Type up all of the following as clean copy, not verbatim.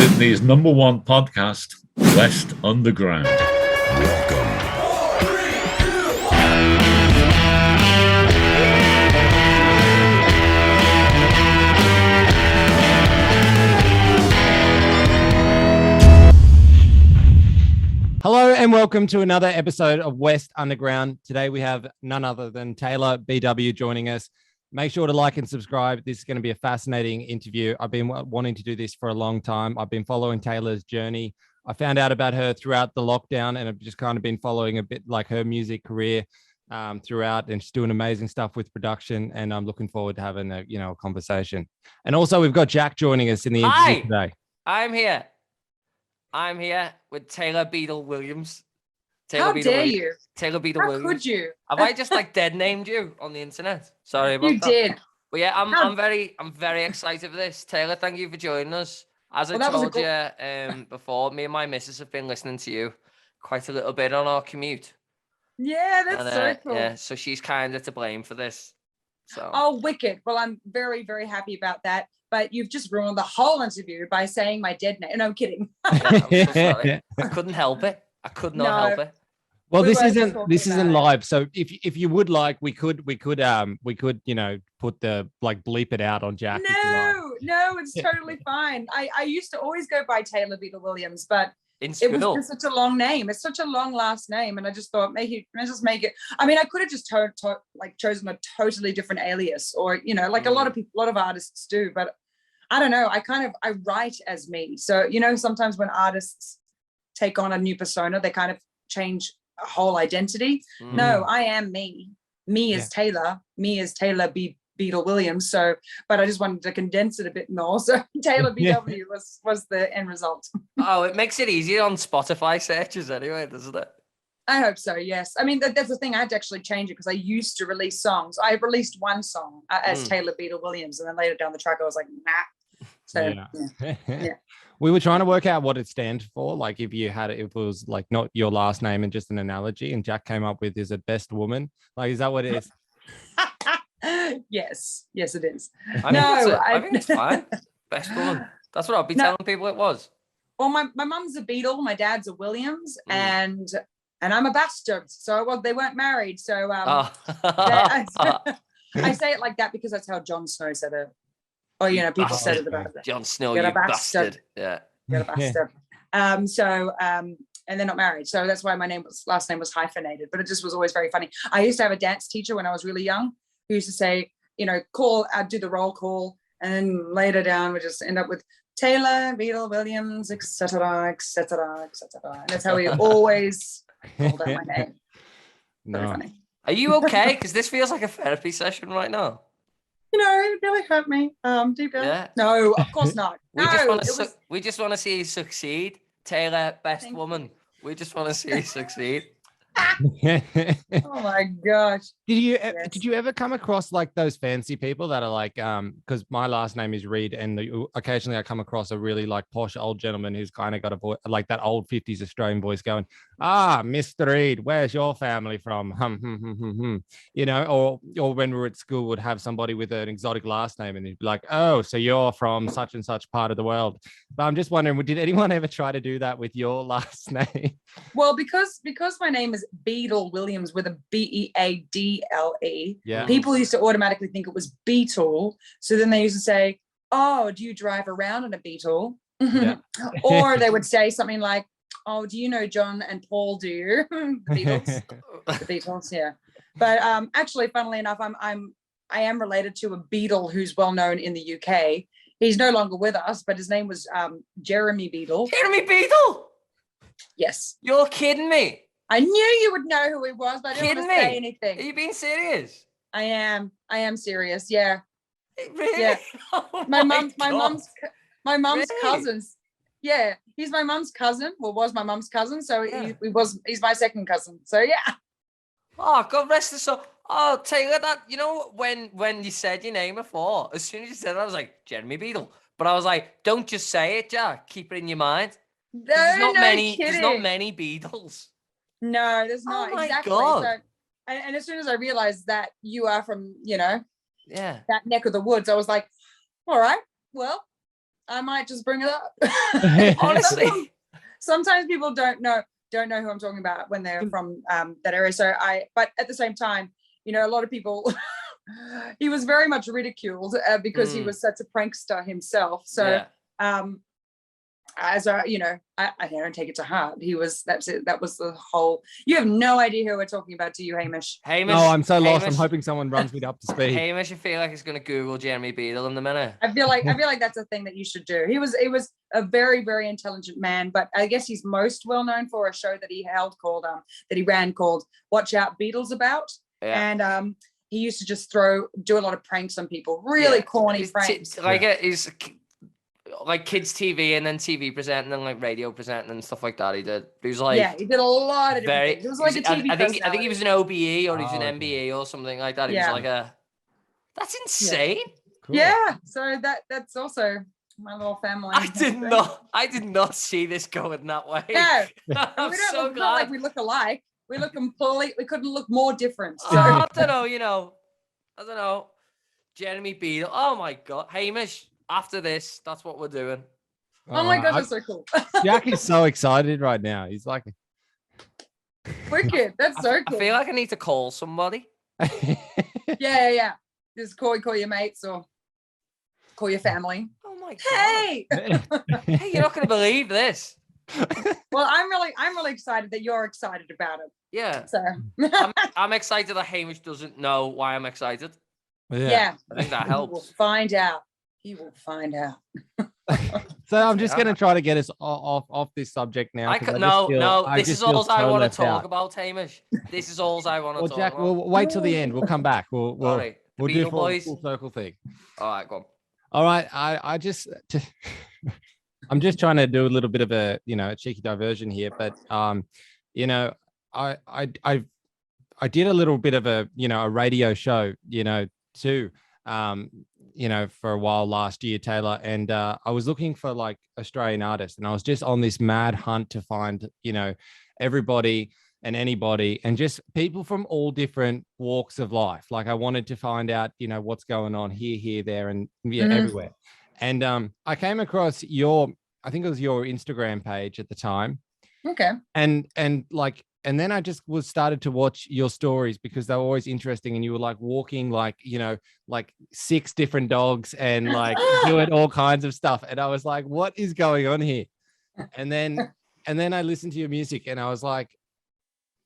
Sydney's #1 podcast, West Underground. Welcome. Hello and welcome to another episode of West Underground. Today we have none other than Taylor BW joining us. Make sure to like and subscribe. This is going to be a fascinating interview. I've been wanting to do this for a long time. I've been following Taylor's journey. I found out about her throughout the lockdown and I've just kind of been following a bit like her music career throughout, and she's doing amazing stuff with production, and I'm looking forward to having a conversation. And also we've got Jack joining us in the interview today. I'm here with Taylor Beadle-Williams. How dare you? Taylor Beadle-Williams. How could you? Have I just dead named you on the internet? Sorry about that. You did. But yeah, I'm very excited for this. Taylor, thank you for joining us. As I told you before, me and my missus have been listening to you quite a little bit on our commute. Yeah, that's so cool. Yeah, so she's kind of to blame for this. So. Oh, wicked. Well, I'm very, very happy about that. But you've just ruined the whole interview by saying my dead name. No, I'm kidding. Yeah, I'm so sorry. I couldn't help it. I could not help it. Well, this isn't live, so if you would like, we could put the bleep it out on Jack. No, it's totally fine. I used to always go by Taylor Beadle-Williams, but it was just such a long name. It's such a long last name, and I just thought let's just make it. I mean, I could have just chosen a totally different alias, or a lot of people, a lot of artists do, but I don't know. I write as me, so sometimes when artists take on a new persona, they kind of change a whole identity. No, I am me. Me is Taylor. Me is Taylor Beadle-Williams. So, but I just wanted to condense it a bit more. So Taylor BW was the end result. Oh, it makes it easier on Spotify searches anyway, doesn't it? I hope so, yes. I mean, that's the thing. I had to actually change it because I used to release songs. I released one song as Taylor Beadle-Williams, and then later down the track, I was like, nah. So, yeah. We were trying to work out what it stands for. Like if it was like not your last name and just an analogy, and Jack came up with, is it best woman? Like, is that what it is? Yes, it is. I think it's fine. Best woman. That's what I'll be telling people it was. Well, my mum's a Beadle, my dad's a Williams, and I'm a bastard. So they weren't married. So I say it like that because that's how Jon Snow said it. Or people said it about it. Jon Snow, you bastard. Yeah. You're a bastard. And they're not married. So that's why my last name was hyphenated. But it just was always very funny. I used to have a dance teacher when I was really young who used to say, I'd do the roll call. And then later down, we just end up with Taylor Beadle-Williams, etc., etc., etc. And that's how we always called out my name. Very funny. Are you okay? Because this feels like a therapy session right now. It really hurt me deep down. Yeah. No, of course not. We just want to see you succeed. Taylor, best woman. We just want to see you succeed. Oh my gosh. Did you ever come across like those fancy people that are like, because my last name is Reed, and occasionally I come across a really like posh old gentleman who's kind of got a voice like that old 50s Australian voice going, Mr. Reed, where's your family from? Or when we were at school would have somebody with an exotic last name and he'd be like, oh, so you're from such and such part of the world. But I'm just wondering, did anyone ever try to do that with your last name? Well, because my name is Beadle-Williams with a Beadle. Yeah. People used to automatically think it was Beetle. So then they used to say, oh, do you drive around in a Beetle? Yeah. Or they would say something like, oh, do you know John and Paul, do you? The Beatles. The Beatles, yeah. But actually, funnily enough, I am related to a Beatle who's well known in the UK. He's no longer with us, but his name was Jeremy Beadle. Jeremy Beadle? Yes. You're kidding me. I knew you would know who he was, but I didn't want to say anything. Are you being serious? I am serious. Yeah. Really? Yeah. Oh my mom's really? cousins. Yeah, he's my mom's cousin. Well, was my mom's cousin. So he's my second cousin. So yeah. Oh, God rest his soul. Oh, Taylor, that when you said your name before, as soon as you said that, I was like Jeremy Beadle. But I was like, don't just say it, Jack. Keep it in your mind. There's not many Beatles. No, there's not. Oh my exactly. God. So, and as soon as I realized that you are from, that neck of the woods, I was like, all right, well, I might just bring it up. Honestly. Sometimes people don't know who I'm talking about when they're from that area. But at the same time, you know, a lot of people, he was very much ridiculed because he was such a prankster himself. So, you know, I don't take it to heart. That's it. That was the whole. You have no idea who we're talking about, do you, Hamish? Hamish. No, I'm so lost. Hamish, I'm hoping someone runs me up to speed. Hamish, I feel like he's going to Google Jeremy Beadle in a minute. I feel like that's a thing that you should do. He was a very, very intelligent man, but I guess he's most well known for a show that he ran called Watch Out Beatles About. Yeah. And he used to just do a lot of pranks on people, really corny pranks. He's like kids TV and then TV presenting and like radio presenting and stuff like that. He did he did a lot of different things. It was like a TV I think he was an OBE or he was an MBE or something like that. He was like that's insane. Cool. Yeah, so that's also my little family. I did not see this going that way. No, I'm so glad. Not like we look alike. We look completely. We couldn't look more different. So. I don't know. You know, I don't know. Jeremy Beadle. Oh my God, Hamish. After this, that's what we're doing. Oh my God, that's so cool. Jack is so excited right now. He's like, wicked. That's so cool. I feel like I need to call somebody. Yeah. Just call your mates or call your family. Oh my God. Hey, hey, you're not going to believe this. Well, I'm really excited that you're excited about it. Yeah. So I'm excited that Hamish doesn't know why I'm excited. Yeah. I think that helps. He will find out. So I'm just going to try to get us off this subject now. This is all I want to talk about, Hamish. This is all I want to talk Jack, about. we'll wait till the end. We'll come back. We'll do full circle thing. All right, go on. All right. I'm just trying to do a little bit of a, you know, a cheeky diversion here, but you know, I did a little bit of a, you know, a radio show, you know, too. You know, for a while last year, Taylor, and I was looking for like Australian artists, and I was just on this mad hunt to find, you know, everybody and anybody and just people from all different walks of life. Like I wanted to find out, you know, what's going on here, there, and everywhere. And I came across I think it was your Instagram page at the time. Okay. And then I just started to watch your stories because they were always interesting. And you were like walking, like, you know, like 6 different dogs and like doing all kinds of stuff. And I was like, what is going on here? And then I listened to your music and I was like,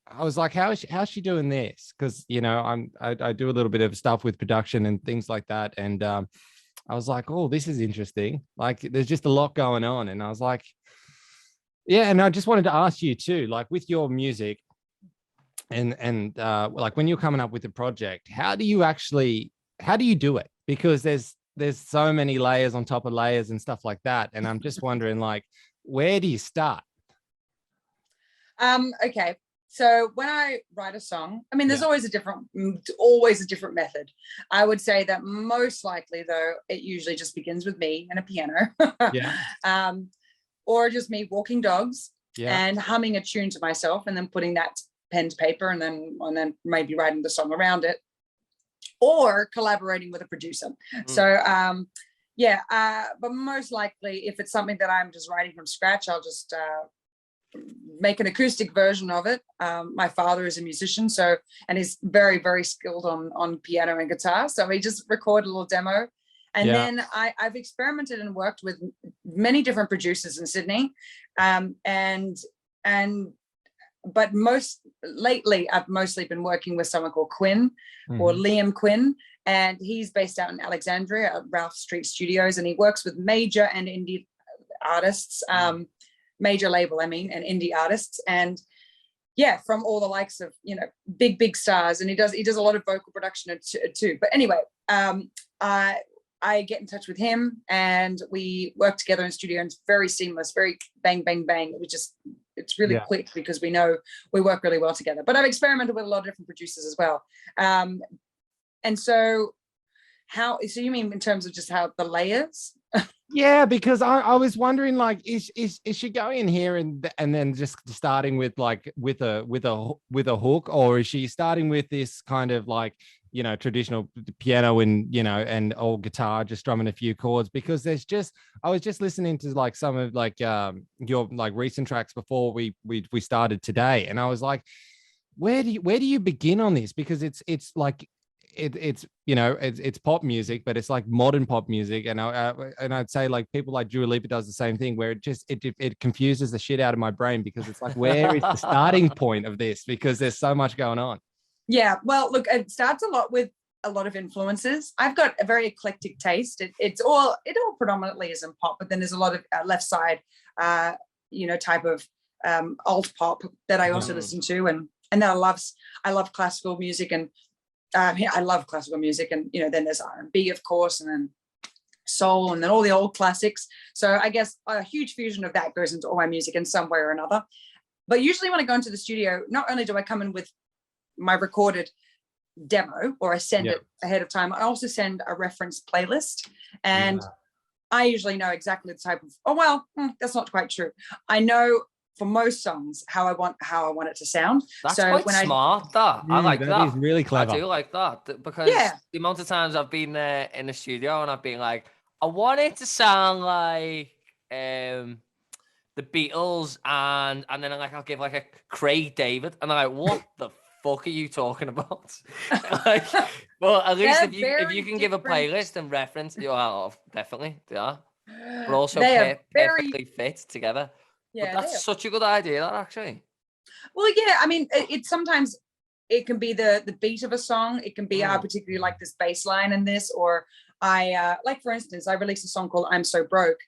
how's she doing this? Because, you know, I do a little bit of stuff with production and things like that. And I was like, oh, this is interesting. Like there's just a lot going on. And I was like, yeah, and I just wanted to ask you too, like with your music and like when you're coming up with a project, how do you do it? Because there's so many layers on top of layers and stuff like that. And I'm just wondering, like, where do you start? Okay. So when I write a song, I mean, there's always a different method. I would say that most likely though, it usually just begins with me and a piano. Yeah. Or just me walking dogs and humming a tune to myself and then putting that pen to paper and then maybe writing the song around it or collaborating with a producer. So, but most likely if it's something that I'm just writing from scratch, I'll just make an acoustic version of it. My father is a musician, and he's very, very skilled on piano and guitar. So he just recorded a little demo. And then I've experimented and worked with many different producers in Sydney. But most lately, I've mostly been working with someone called Quinn or Liam Quinn. And he's based out in Alexandria at Ralph Street Studios. And he works with major and indie artists, major label, and indie artists. And from all the likes of, you know, big stars. And he does a lot of vocal production too. But anyway, I get in touch with him and we work together in studio and it's very seamless, very bang, bang, bang. It's really quick because we know we work really well together. But I've experimented with a lot of different producers as well. And so you mean in terms of just how the layers? Yeah, because I was wondering, like, is she going in here and then just starting with like with a hook, or is she starting with this kind of like you know, traditional piano and, you know, and old guitar, just strumming a few chords, because I was just listening to like some of like your like recent tracks before we started today. And I was like, where do you begin on this? Because it's like, it's you know, it's pop music, but it's like modern pop music. And I'd say like people like Dua Lipa does the same thing, where it confuses the shit out of my brain, because it's like, where is the starting point of this? Because there's so much going on. Yeah, well, look, it starts a lot with a lot of influences. I've got a very eclectic taste. It all predominantly is in pop, but then there's a lot of left side, you know, type of alt pop that I also listen to, and then I love classical music, and I love classical music, and you know, then there's R&B, of course, and then soul, and then all the old classics. So I guess a huge fusion of that goes into all my music in some way or another. But usually when I go into the studio, not only do I come in with my recorded demo, or I send it ahead of time, I also send a reference playlist, and I usually know exactly the type of, that's not quite true. I know for most songs how I want it to sound. That's so quite smart. I like that. That is really clever. I do like that, because the amount of times I've been there in the studio and I've been like, I want it to sound like the Beatles, and then like I'll give like a Craig David, and I'm like, what the fuck are you talking about? Like, well, at least if you can give a playlist and reference, well, definitely, yeah, but also perfectly fit together. Yeah, but that's such a good idea, that actually. Well, yeah, I mean, it sometimes it can be the beat of a song. It can be I particularly like this bass line in this, or I like, for instance, I released a song called "I'm So Broke,"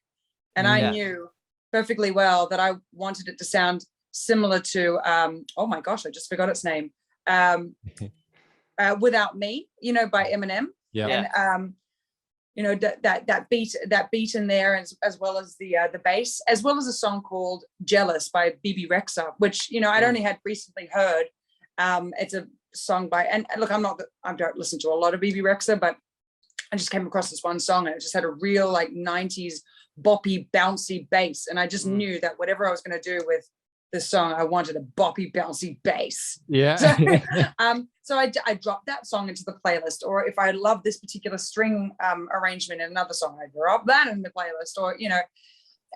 and I knew perfectly well that I wanted it to sound similar to oh my gosh, I just forgot its name. "Without Me," you know, by Eminem. And you know, that beat in there, as well as the bass, as well as a song called "Jealous" by BB Rexa, which, you know, I'd only had recently heard. It's a song by, and look, I don't listen to a lot of BB Rexa, but I just came across this one song, and it just had a real like 90s boppy bouncy bass, and I just knew that whatever I was going to do with this song, I wanted a boppy bouncy bass. So I dropped that song into the playlist, or if I love this particular string arrangement in another song, I drop that in the playlist, or, you know,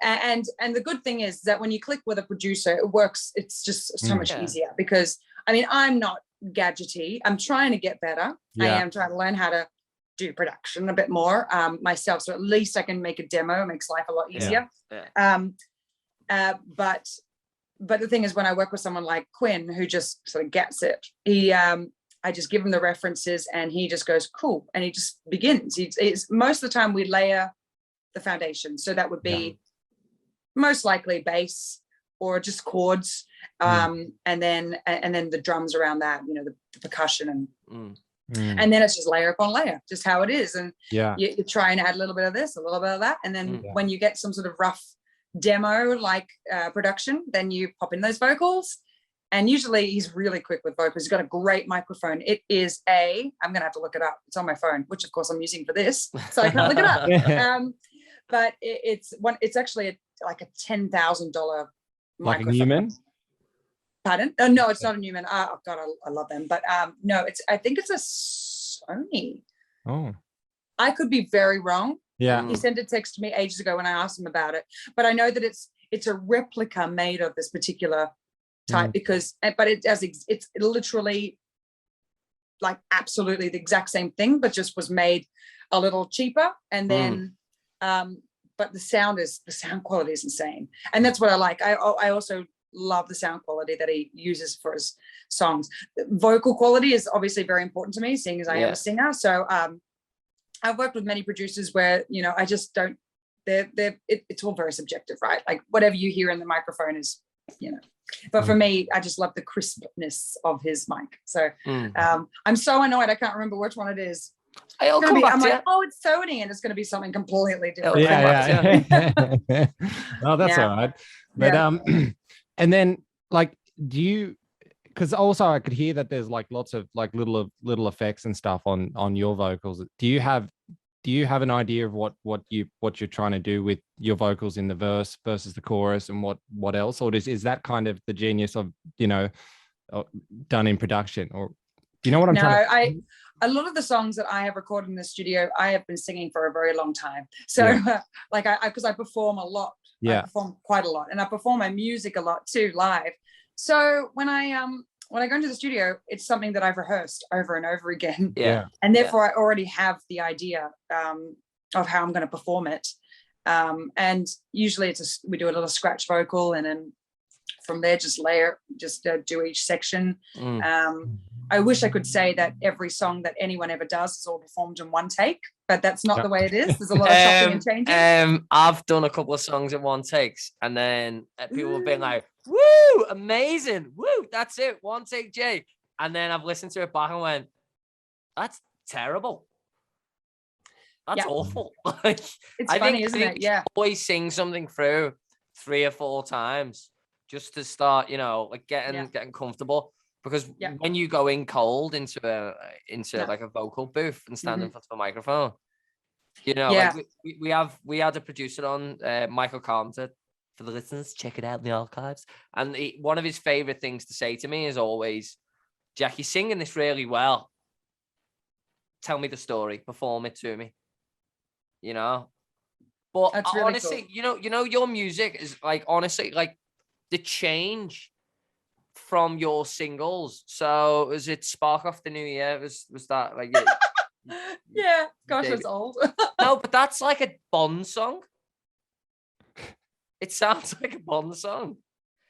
and the good thing is that when you click with a producer, it works. It's just so much easier, because I mean, I'm not gadgety. I'm trying to get better. I am trying to learn how to do production a bit more myself, so at least I can make a demo. It makes life a lot easier. But the thing is, when I work with someone like Quinn, who just sort of gets it, I just give him the references, and he just goes, cool, and he just begins. It's most of the time we layer the foundation, so that would be most likely bass or just chords, and then the drums around that, you know, the percussion, and then it's just layer upon layer, just how it is, and you try and add a little bit of this, a little bit of that, and then when you get some sort of rough demo like production, then you pop in those vocals. And usually he's really quick with vocals. He's got a great microphone. It is I'm gonna have to look it up. It's on my phone, which of course I'm using for this, so I can't look it up. But it's actually like a $10,000 microphone. Like a Newman? Pardon? Oh, no, it's not a Newman. Oh God, I love them. But no, I think it's a Sony. Oh, I could be very wrong. Yeah. He sent a text to me ages ago when I asked him about it, but I know that it's a replica made of this particular type, but it's literally like absolutely the exact same thing, but just was made a little cheaper, and then but the sound quality is insane, and that's what I like. I also love the sound quality that he uses for his songs. Vocal quality is obviously very important to me, seeing as I am a singer. So I've worked with many producers where, you know, I just don't, it's all very subjective, right? Like whatever you hear in the microphone is, you know, but for me, I just love the crispness of his mic. So I'm so annoyed I can't remember which one it is. I'm like, oh, it's Sony, and it's going to be something completely different. Oh, that's all right. But and then like, do you, because also I could hear that there's like lots of like little effects and stuff on your vocals. Do you have an idea of what you're trying to do with your vocals in the verse versus the chorus, and what else, or is that kind of the genius of, you know, done in production, or do you know what I'm trying to? a lot of the songs that I have recorded in the studio, I have been singing for a very long time. So like because I perform a lot. I perform quite a lot, and I perform my music a lot too live. So when I go into the studio, it's something that I've rehearsed over and over again. Yeah. And therefore I already have the idea of how I'm going to perform it. And usually we do a little scratch vocal, and then from there just do each section. I wish I could say that every song that anyone ever does is all performed in one take, but that's not the way it is. There's a lot of chopping and changing. I've done a couple of songs in one takes, and then people have been like, woo, amazing, woo, that's it, one take, Jay. And then I've listened to it back and went, that's terrible. That's awful. Like, it's funny, isn't it? Yeah. Always sing something through 3 or 4 times just to start, like getting comfortable. Because when you go in cold into like a vocal booth and stand in front of a microphone, like we had a producer on, Michael Carpenter, for the listeners, check it out in the archives. And one of his favorite things to say to me is always, Jack, you're singing this really well. Tell me the story, perform it to me. But that's really honestly, cool. your music is like, honestly, like the change from your singles. So was it Spark Off the New Year? Was that like yeah, gosh, it's old. No, but that's like a Bond song. It sounds like a Bond song.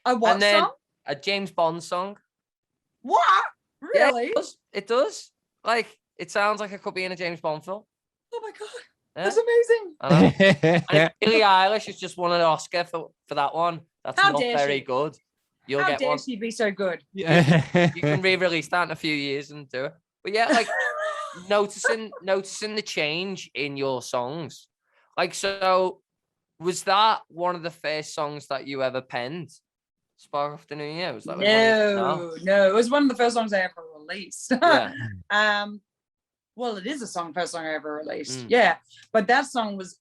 A what and then song? A James Bond song. What? Really? Yeah, it does. Like, it sounds like it could be in a James Bond film. Oh my God. Yeah. That's amazing. I know. And Billie Eilish has just won an Oscar for that one. That's How not dare very she? good. You'll How get dare one. she be so good? You can re-release that in a few years and do it. But yeah, like noticing the change in your songs. Like, so was that one of the first songs that you ever penned? Spark Off the New Year? Was that like no, it was one of the first songs I ever released. Yeah. Well, it is the first song I ever released. Yeah, but that song was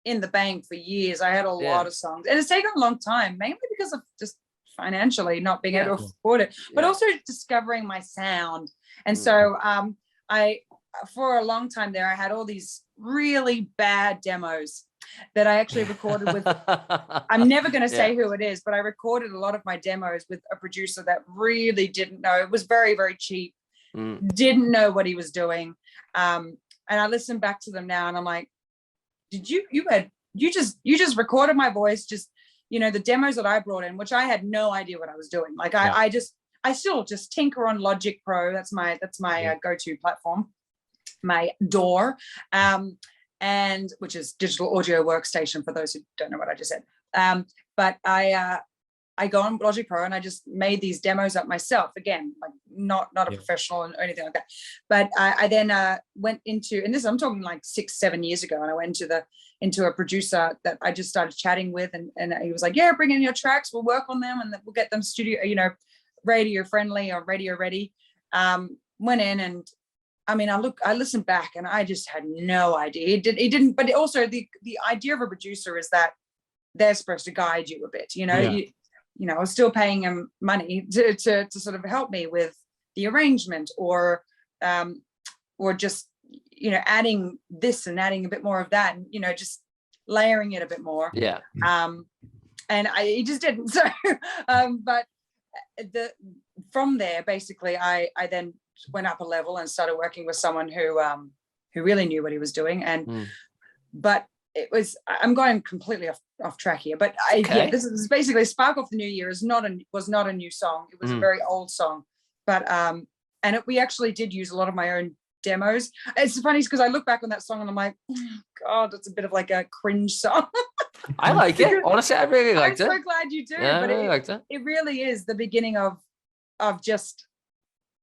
in the bank for years. I had a lot of songs, and it's taken a long time, mainly because of just financially not being able to afford it, but also discovering my sound. And so I for a long time there, I had all these really bad demos that I actually recorded with, I'm never going to say who it is, but I recorded a lot of my demos with a producer that really didn't know. It was very, very cheap, didn't know what he was doing. And I listen back to them now and I'm like, you just recorded my voice, just, the demos that I brought in, which I had no idea what I was doing. Like I still just tinker on Logic Pro. That's my go-to platform, my DAW. And which is digital audio workstation for those who don't know what I just said. But I go on Logic Pro and I just made these demos up myself. Again, like not a professional or anything like that. But I then went into, and this I'm talking like 6-7 years ago, and I went into a producer that I just started chatting with, and he was like, yeah, bring in your tracks, we'll work on them, and we'll get them studio, radio friendly or radio ready. Went in, and I mean, I listened back and I just had no idea. He didn't, but also the idea of a producer is that they're supposed to guide you a bit, I was still paying him money to sort of help me with the arrangement or just, adding this and adding a bit more of that, and, just layering it a bit more. Yeah. And he just didn't. So, but from there, basically, I then went up a level and started working with someone who really knew what he was doing. And but it was, I'm going completely off track here, but this is basically Spark Off the New Year was not a new song. It was a very old song, but we actually did use a lot of my own demos. It's funny because I look back on that song and I'm like, oh God, it's a bit of like a cringe song. I like it. Honestly, I really liked it. I'm so glad you do. Yeah, but I really liked it. It really is the beginning of just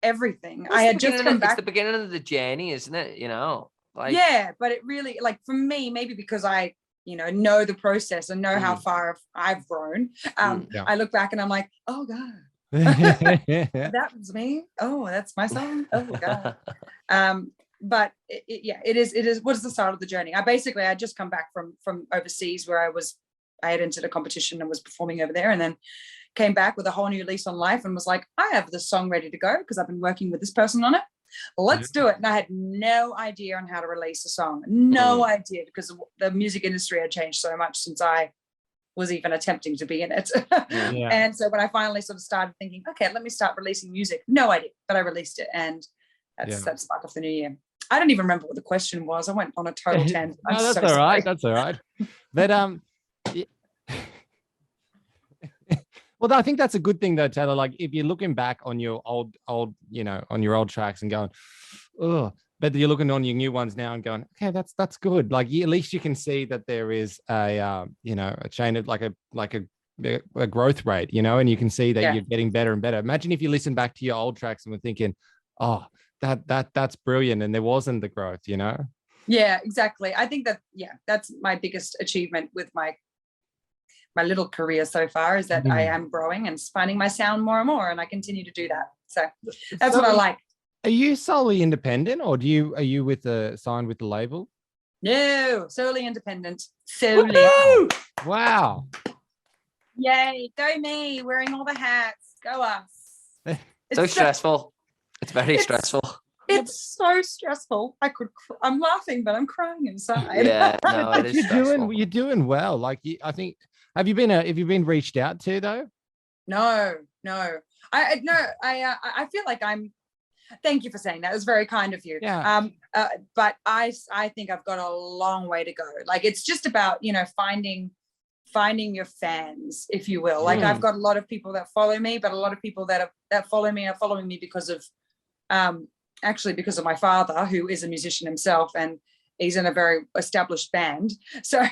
everything. I had just come back. It's the beginning of the journey, isn't it? But it really, like, for me, maybe because I know the process and know how far I've grown, I look back and I'm like, oh God, that was me. Oh, that's my song. Oh God. But it is what is the start of the journey. I just come back from overseas where I had entered a competition and was performing over there, and then came back with a whole new lease on life and was like, I have this song ready to go because I've been working with this person on it. let's do it. And I had no idea on how to release a song. No idea, because the music industry had changed so much since I was even attempting to be in it. Yeah. And so when I finally sort of started thinking, okay, let me start releasing music, no idea, but I released it. And that's Spark Off the New Year. I don't even remember what the question was. I went on a total tangent. No, that's all right. That's all right. But well, I think that's a good thing though, Taylor. Like if you're looking back on your old, on your old tracks and going, oh, but you're looking on your new ones now and going, okay, that's good. Like at least you can see that there is a chain of like a growth rate, and you can see that you're getting better and better. Imagine if you listen back to your old tracks and were thinking, oh, that's brilliant, and there wasn't the growth, Yeah, exactly. I think that's my biggest achievement with my little career so far, is that I am growing and finding my sound more and more, and I continue to do that. So that's what I like. Are you solely independent, or are you signed with the label? No, solely independent. Solely. Wow. Yay, go me, wearing all the hats. Go us. So stressful. It's very stressful. It's so stressful. I'm laughing, but I'm crying inside. Yeah, no, it is stressful. You're doing well. Like I think, have you been reached out to though? No. I feel like thank you for saying that. It was very kind of you. Yeah. But I think I've got a long way to go. Like it's just about, finding your fans, if you will. Like I've got a lot of people that follow me, but a lot of people that follow me are following me because of because of my father, who is a musician himself, and he's in a very established band. So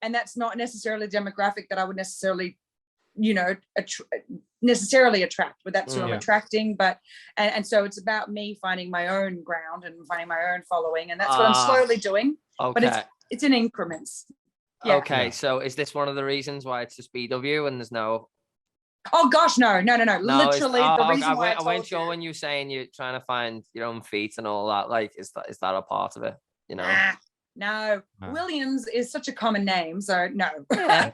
and that's not necessarily a demographic that I would necessarily attract, but that's sort of attracting. But and so it's about me finding my own ground and finding my own following, and that's what I'm slowly doing. Okay. But it's in increments. Yeah. Okay, so is this one of the reasons why it's just BW and there's no? Oh gosh, no. Literally, the reason why I wasn't sure when you were saying you're trying to find your own feet and all that. Like, is that a part of it? No. Williams is such a common name, so no. Yeah.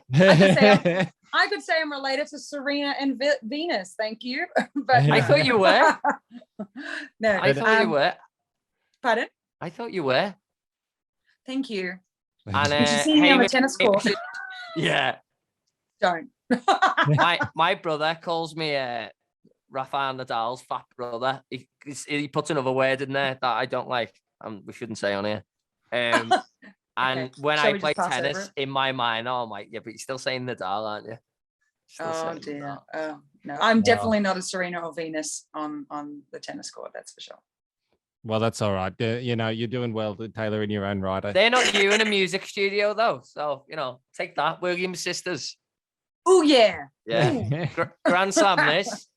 I could say I'm related to Serena and Venus. Thank you, but I thought you were. No, I thought you were. Pardon? I thought you were. Thank you. And you should see me on the tennis court. Yeah. Don't. my brother calls me Rafael Nadal's fat brother. He puts another word in there that I don't like. We shouldn't say on here. And when I play tennis, in my mind, oh my, yeah, but you're still saying Nadal, aren't you? Oh dear. Nadal. Oh no, I'm definitely not a Serena or Venus on the tennis court. That's for sure. Well, that's all right. You're doing well, Taylor, in your own right. They're not you in a music studio though, so take that, Williams sisters. Oh yeah. Yeah. Grand Slam this.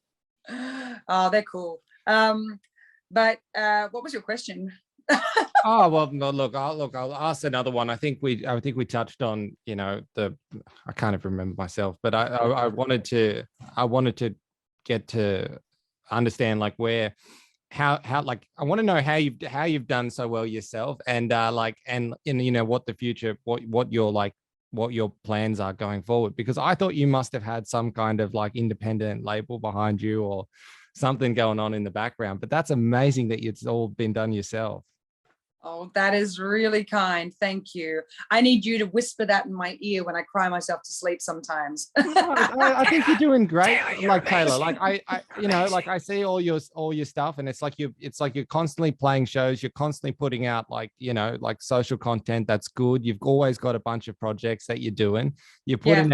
Oh, they're cool. But what was your question? Oh well, no, look, I'll ask another one. I think we touched on, I can't even remember myself, but I wanted to get to understand like how I want to know how you've done so well yourself, and what the future, what your plans are going forward, because I thought you must have had some kind of like independent label behind you or something going on in the background, but that's amazing that it's all been done yourself. Oh, that is really kind. Thank you. I need you to whisper that in my ear when I cry myself to sleep sometimes. I think you're doing great, Taylor. Like I see all your stuff, and it's like you're constantly playing shows. You're constantly putting out like social content that's good. You've always got a bunch of projects that you're doing. You're putting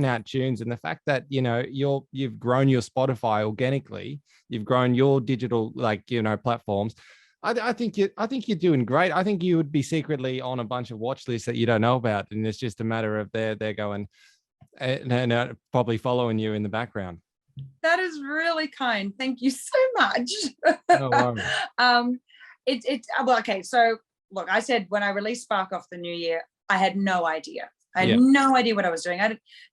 out tunes, and the fact that you've grown your Spotify organically, you've grown your digital platforms. I think you're doing great. I think you would be secretly on a bunch of watch lists that you don't know about, and it's just a matter of they're going and probably following you in the background. That is really kind. Thank you so much. No worries. Well, okay. So look, I said when I released Spark Off the New Year, I had no idea. I had no idea what I was doing.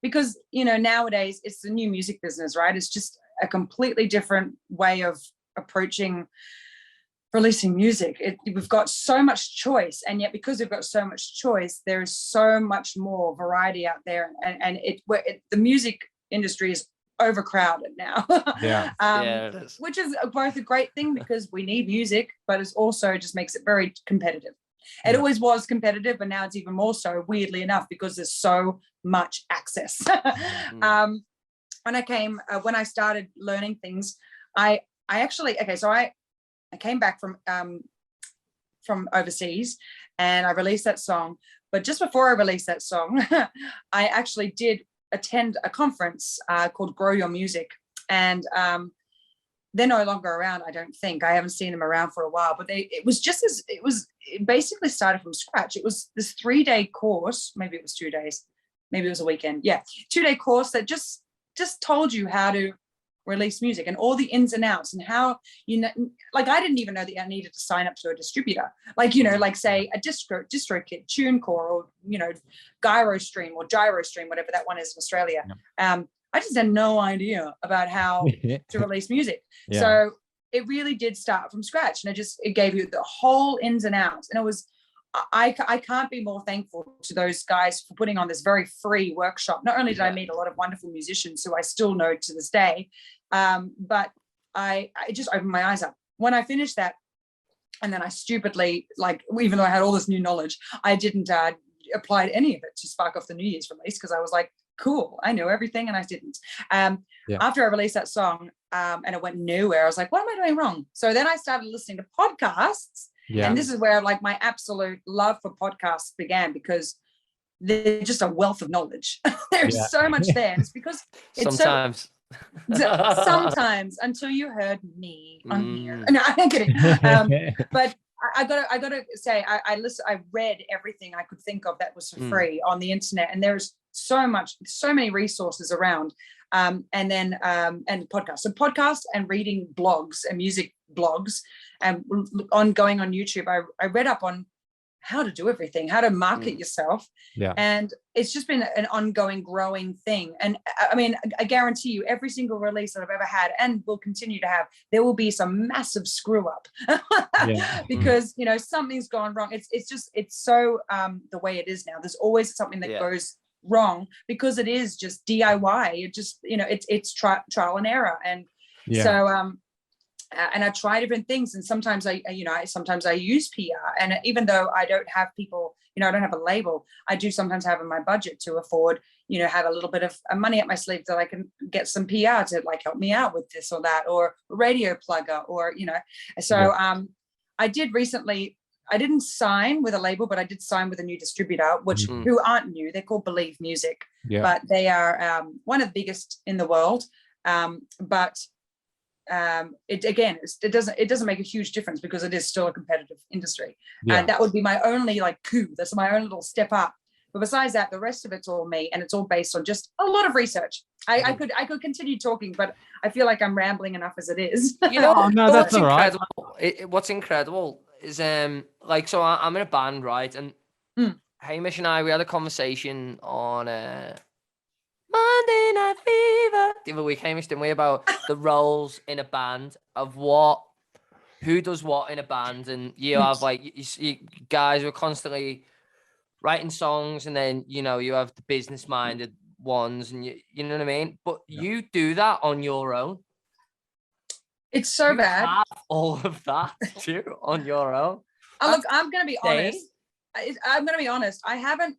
Because nowadays it's the new music business, right? It's just a completely different way of approaching releasing music. We've got so much choice, and yet because we've got so much choice, there is so much more variety out there, and the music industry is overcrowded now. Yeah. Yeah, it is. Which is both a great thing because we need music, but it also just makes it very competitive. It always was competitive, but now it's even more so, weirdly enough, because there's so much access. When I started learning things, I came back from overseas, and I released that song. But just before I released that song, I actually did attend a conference called Grow Your Music, and they're no longer around. I don't think. I haven't seen them around for a while, but it basically started from scratch. It was this 3-day course, maybe it was 2 days, maybe it was a weekend. Yeah, 2-day course that just told you how to release music and all the ins and outs, and how, like, I didn't even know that I needed to sign up to a distributor, like, like say a DistroKid, TuneCore, or GyroStream or GyroStream, whatever that one is in Australia. I just had no idea about how to release music. So it really did start from scratch, and it gave you the whole ins and outs. And it was, I can't be more thankful to those guys for putting on this very free workshop. Not only did I meet a lot of wonderful musicians who I still know to this day, but I just opened my eyes up when I finished that. And then I stupidly, like, even though I had all this new knowledge, I didn't apply any of it to spark off the New Year's release, because I was like, cool, I know everything, and I didn't. After I released that song, and it went nowhere, I was like, what am I doing wrong? So then I started listening to podcasts. And this is where, like, my absolute love for podcasts began, because they're just a wealth of knowledge. There's so much there. And it's because it's sometimes until you heard me on here. No, I'm kidding. But I gotta say, I read everything I could think of that was for free on the internet, and there's so many resources around. And podcasts. So podcasts and reading blogs and music blogs, and going on YouTube. I read up on how to do everything, how to market yourself. And it's just been an ongoing, growing thing. And I mean, I guarantee you, every single release that I've ever had and will continue to have, there will be some massive screw up because, something's gone wrong. It's so the way it is now. There's always something that goes wrong, because it is just DIY. It just, it's trial and error. And so, and I try different things, and sometimes I use PR, and even though I don't have people, I don't have a label, I do sometimes have in my budget to afford, have a little bit of money up my sleeve that I can get some PR to, like, help me out with this or that, or a radio plugger, or, so I did recently, I didn't sign with a label, but I did sign with a new distributor, which who aren't new. They're called Believe Music, but they are one of the biggest in the world. But it doesn't make a huge difference, because it is still a competitive industry. And that would be my only, like, coup. That's my own little step up. But besides that, the rest of it's all me, and it's all based on just a lot of research. I could continue talking, but I feel like I'm rambling enough as it is. That's all right. What's incredible is like, so I'm in a band, right? And Hamish and I, we had a conversation on Monday Night Fever the other week, Hamish, didn't we, about the roles in a band, of who does what in a band. And you have, like, you guys who are constantly writing songs, and then you have the business minded ones, and you know what I mean. But you do that on your own. It's so bad. Have all of that too on your own. Look, I'm gonna be honest. I haven't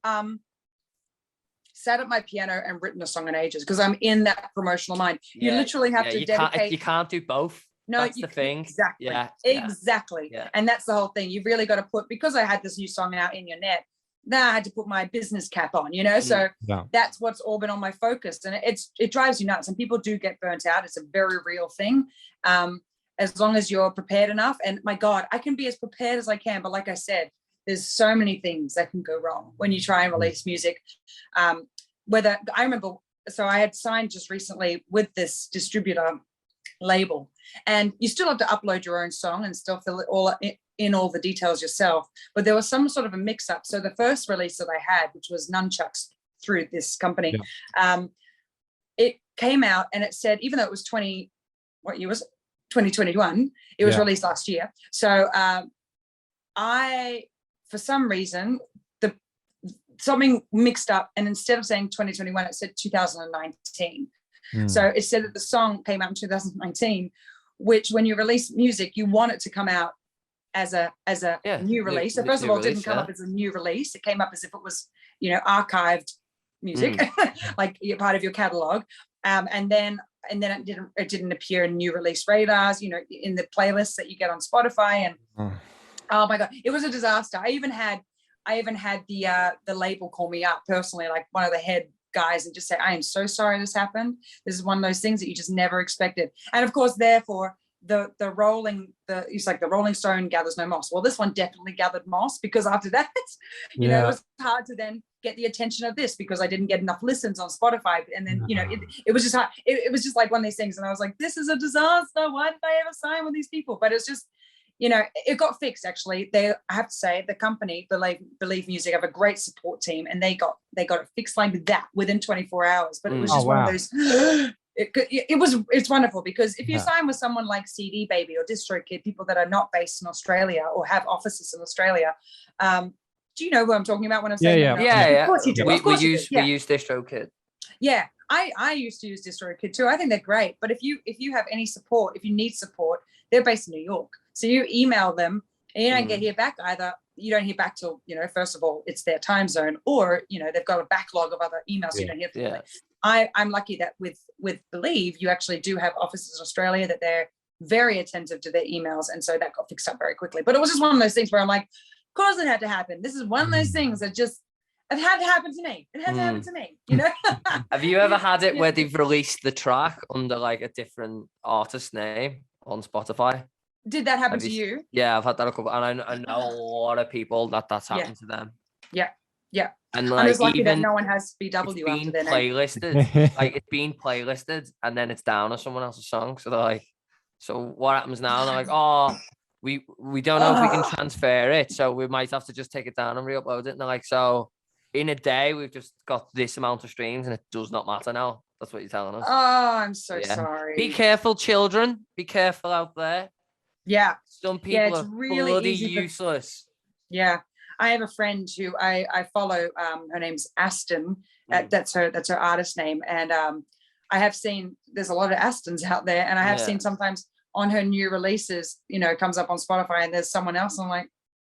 sat at my piano and written a song in ages, because I'm in that promotional mind. You literally have to dedicate. You can't do both. No, that's the thing. Exactly. Exactly. Yeah. And that's the whole thing. You've really got to put, because I had this new song out in your net, now I had to put my business cap on, so that's what's all been on my focus. And it drives you nuts, and people do get burnt out. It's a very real thing. As long as you're prepared enough. And my God, I can be as prepared as I can. But like I said, there's so many things that can go wrong when you try and release music. Whether I remember, so I had signed just recently with this distributor label, and you still have to upload your own song and still fill it all in all the details yourself. But there was some sort of a mix up. So the first release that I had, which was Nunchucks through this company, it came out and it said, even though it was 2021, it was released last year. So for some reason, something mixed up, and instead of saying 2021, it said 2019. So it said that the song came out in 2019, which when you release music, you want it to come out as a new release. So first of all, it didn't come up as a new release. It came up as if it was, archived music, like you're part of your catalog. And then it didn't appear in new release radars, in the playlists that you get on Spotify. And oh my God, it was a disaster. I even had the label call me up personally, like one of the head guys, and just say, I am so sorry this happened. This is one of those things that you just never expected. And of course, therefore, it's like the Rolling Stone gathers no moss. Well, this one definitely gathered moss, because after that, it was hard to then get the attention of this, because I didn't get enough listens on Spotify. And then, it was just hard. It was just like one of these things. And I was like, this is a disaster. Why did I ever sign with these people? But it's just, it got fixed. Actually, I have to say, the company Believe Music have a great support team, and they got it fixed like that within 24 hours. But it was just one of those. It's wonderful, because if you sign with someone like CD Baby or DistroKid, people that are not based in Australia or have offices in Australia, do you know who I'm talking about when I'm saying that? Yeah. Of course you do. We use DistroKid. Yeah, I used to use DistroKid too. I think they're great. But if you have any support, if you need support, they're based in New York. So you email them and you don't hear back either. You don't hear back till, first of all, it's their time zone, or, they've got a backlog of other emails you don't hear from them. I'm lucky that with Believe, you actually do have offices in Australia that they're very attentive to their emails. And so that got fixed up very quickly. But it was just one of those things where I'm like, of course it had to happen. This is one of those things that just, it had to happen to me. It had to happen to me, Have you ever had it where they've released the track under like a different artist name on Spotify? Did that happen to you? Yeah, I've had that a couple, and I know a lot of people that's happened to them. Yeah. And I'm just lucky even that no one has BW after their name. playlisted, like it's been playlisted, and then it's down as someone else's song. So they're like, so what happens now? And they're like, oh, we don't know if we can transfer it, so we might have to just take it down and re-upload it. And they're like, so in a day we've just got this amount of streams, and it does not matter now. That's what you're telling us. Oh, I'm so sorry. Be careful, children. Be careful out there. Yeah. Some people are really bloody useless. Yeah. I have a friend who I follow. Her name's Aston. That's her artist name. And I have seen there's a lot of Astons out there, and I have seen sometimes on her new releases, it comes up on Spotify and there's someone else. And I'm like,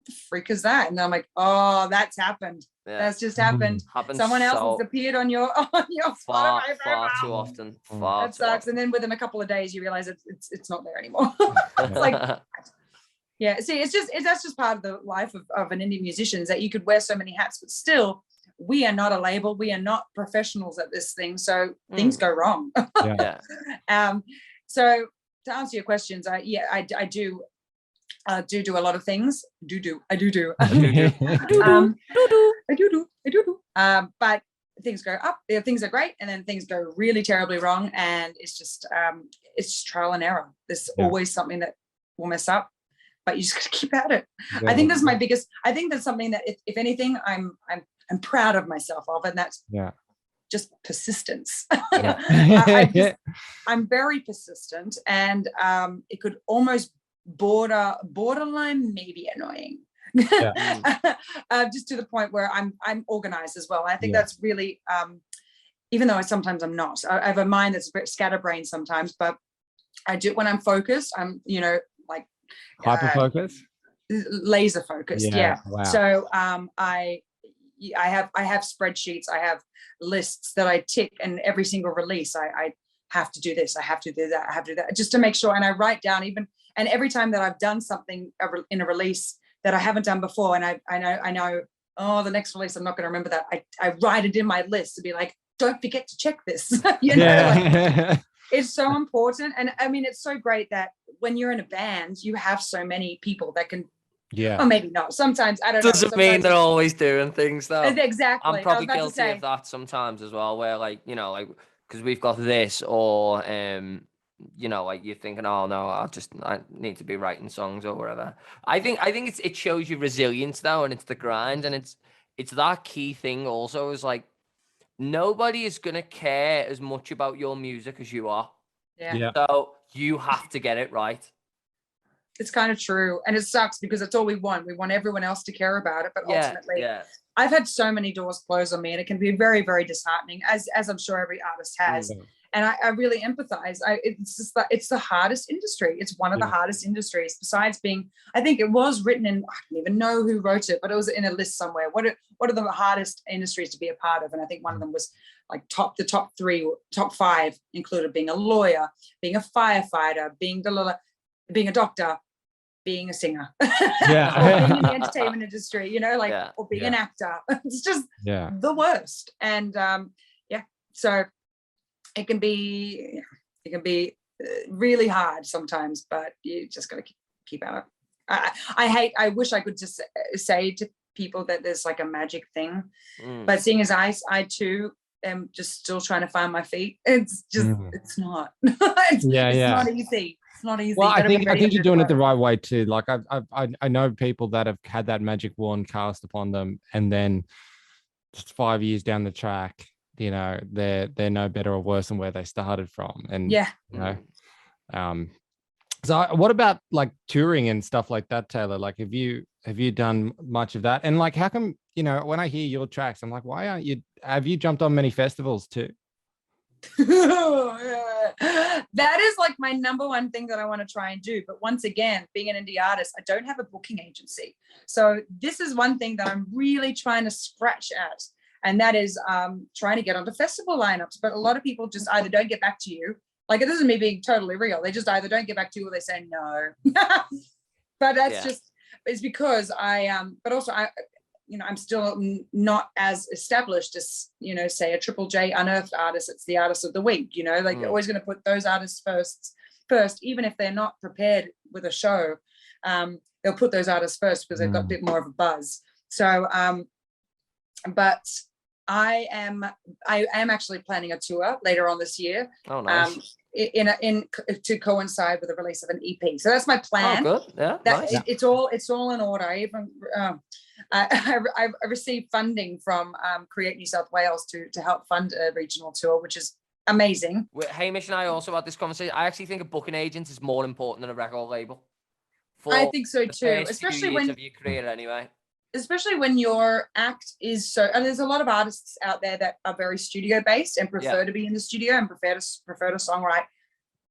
the freak is that? And I'm like, oh, that's happened. Yeah. That's just happened. Someone else has appeared on your Spotify far too often. That sucks. And then within a couple of days, you realize it's not there anymore. It's like. Yeah, see, that's just part of the life of an indie musician, is that you could wear so many hats, but still, we are not a label. We are not professionals at this thing, so things go wrong. So to answer your questions, I do a lot of things. I do. But things go up. Things are great, and then things go really terribly wrong, and it's just trial and error. There's always something that will mess up. But you just got to keep at it. I think that's my biggest. I think that's something that, if anything, I'm proud of myself of, and that's just persistence. I'm very persistent, and it could almost borderline maybe annoying. Just to the point where I'm organized as well. I think that's really, even though sometimes I'm not. I have a mind that's a bit scatterbrained sometimes, but I do when I'm focused. I'm like. Hyper focus, laser focused. Wow. So I have spreadsheets, I have lists that I tick, and every single release I have to do this, I have to do that, I have to do that, just to make sure. And I write down and every time that I've done something in a release that I haven't done before, and I know oh, the next release I'm not going to remember that, I write it in my list to be like, don't forget to check this. It's so important. And I mean, it's so great that when you're in a band, you have so many people that can, or maybe not. Sometimes, I don't know. Doesn't mean they're always doing things though. Exactly. I'm probably guilty of that sometimes as well, where because we've got this, or, like you're thinking, oh no, I need to be writing songs or whatever. I think it shows you resilience though, and it's the grind, and it's that key thing also, is like, nobody is going to care as much about your music as you are. Yeah. So you have to get it right. It's kind of true. And it sucks because it's all we want. We want everyone else to care about it. But ultimately, I've had so many doors close on me, and it can be very, very disheartening, as I'm sure every artist has. And I really empathize. It's just that it's the hardest industry. It's one of the hardest industries, besides being, I think it was written in, I don't even know who wrote it, but it was in a list somewhere. What are the hardest industries to be a part of? And I think one of them was like the top five included being a lawyer, being a firefighter, being a doctor, being a singer, or being in the entertainment industry, you know, like, or being an actor. It's just the worst. And so it can be really hard sometimes, but you just got to keep at it. I wish I could just say to people that there's like a magic thing, but seeing as I too am just still trying to find my feet, it's just it's not. It's not easy. It's not easy. Well, I think you're doing it the right way too. Like I know people that have had that magic wand cast upon them, and then just 5 years down the track, you know, they're no better or worse than where they started from. And you know, so what about like touring and stuff like that, Taylor? Like, have you done much of that? And like, how come, you know, when I hear your tracks, I'm like, why aren't you? Have you jumped on many festivals too? That is like my number one thing that I want to try and do. But once again, being an indie artist, I don't have a booking agency. So this is one thing that I'm really trying to scratch at. And that is trying to get onto festival lineups. But a lot of people just either don't get back to you. Like, this is me being totally real. They just either don't get back to you or they say no. But that's just, it's because but also you know, I'm still not as established as, you know, say a Triple J Unearthed artist. It's the artist of the week, you know, like you're always going to put those artists first, even if they're not prepared with a show. They'll put those artists first because they've got a bit more of a buzz. So, but I am actually planning a tour later on this year. Oh, nice. To coincide with the release of an EP. So that's my plan. Oh, good. Yeah, nice. It's all in order. I even I received funding from Create New South Wales to help fund a regional tour, which is amazing. Hamish and I also had this conversation. I actually think a booking agent is more important than a record label. I think so too, especially when of your career anyway. Especially when your act is so, and there's a lot of artists out there that are very studio based and prefer to be in the studio and prefer to songwrite.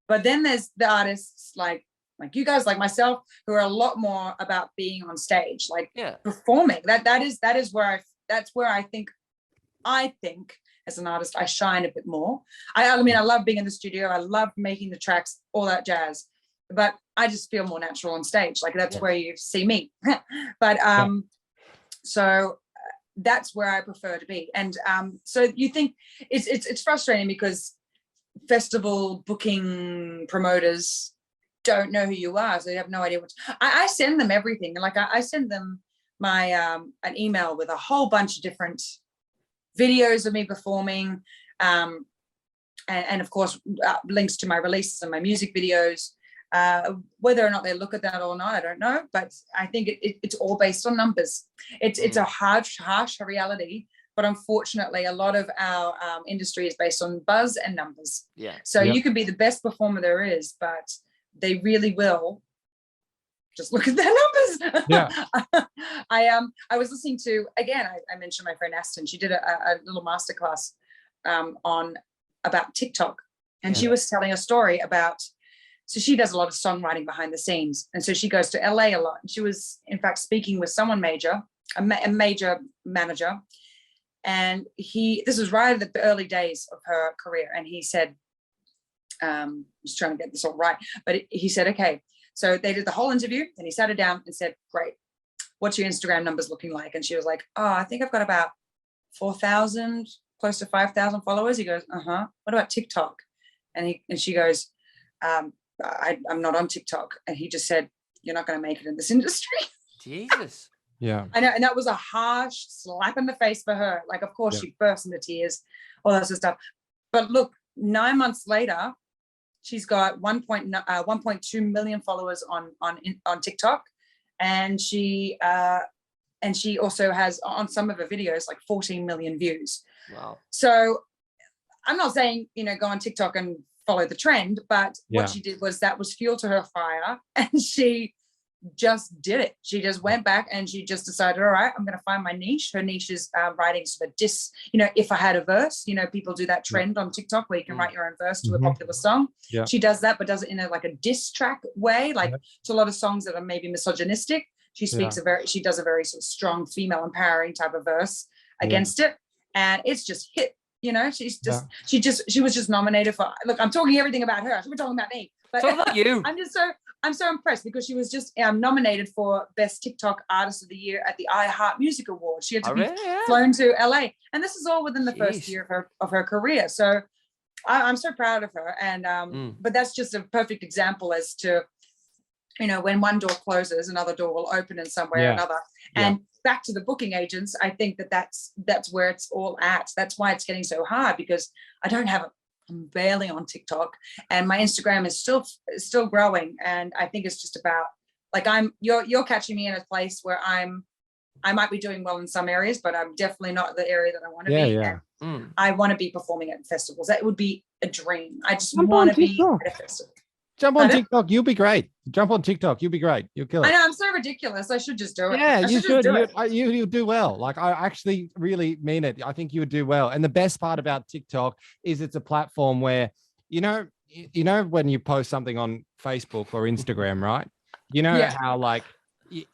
But then there's the artists like you guys, like myself, who are a lot more about being on stage, like performing. That is where I think as an artist I shine a bit more. I mean, I love being in the studio. I love making the tracks, all that jazz. But I just feel more natural on stage. Like that's where you see me. But so that's where I prefer to be. And so you think it's frustrating because festival booking promoters don't know who you are, so they have no idea what I send them everything. Like I send them my an email with a whole bunch of different videos of me performing, and of course links to my releases and my music videos. Whether or not they look at that or not, I don't know, but I think it's all based on numbers. It's a harsh reality, but unfortunately a lot of our industry is based on buzz and numbers. So you can be the best performer there is, but they really will just look at their numbers. I was listening to, again, I mentioned my friend Aston. She did a little masterclass about TikTok, and she was telling a story about, so she does a lot of songwriting behind the scenes. And so she goes to LA a lot. And she was, in fact, speaking with someone major, a major manager. And this was right at the early days of her career. And he said, just trying to get this all right, but he said, okay, so they did the whole interview and he sat her down and said, great, what's your Instagram numbers looking like? And she was like, oh, I think I've got about 4,000, close to 5,000 followers. He goes, what about TikTok? And she goes, I'm not on TikTok. And he just said, you're not going to make it in this industry. Jesus. Yeah. I know. And that was a harsh slap in the face for her. Like, of course, she burst into tears, all that sort of stuff. But look, 9 months later, she's got 1.2 million followers on TikTok. And she also has, on some of her videos, like 14 million views. Wow. So I'm not saying, go on TikTok and follow the trend, but what she did was that was fuel to her fire, and she just did it. She just went back and she just decided, all right, I'm going to find my niche. Her niche is writing sort of if I had a verse, people do that trend on TikTok where you can write your own verse to a popular song. Yeah. She does that, but does it in a diss track way, to a lot of songs that are maybe misogynistic. She speaks she does a very sort of strong female empowering type of verse against it. And it's just hit, she was just nominated for, look, I'm talking everything about her. We're talking about me. But talk about you. I'm so impressed because she was just nominated for Best TikTok Artist of the Year at the Music Awards. She had to be flown to LA, and this is all within the first year of her career. So I'm so proud of her. And but that's just a perfect example as to, when one door closes, another door will open in some way or another. And back to the booking agents, I think that's where it's all at. That's why it's getting so hard, because I'm barely on TikTok, and my Instagram is still growing. And I think it's just about you're catching me in a place where I might be doing well in some areas, but I'm definitely not the area that I want to be. Yeah. And I want to be performing at festivals. That would be a dream. I just want to be at a festival. Jump on TikTok. You'll be great. Jump on TikTok. You'll be great. You'll kill it. I know. I'm so ridiculous. I should just do it. Yeah, you should. You'll do well. I actually really mean it. I think you would do well. And the best part about TikTok is it's a platform where, when you post something on Facebook or Instagram, right? How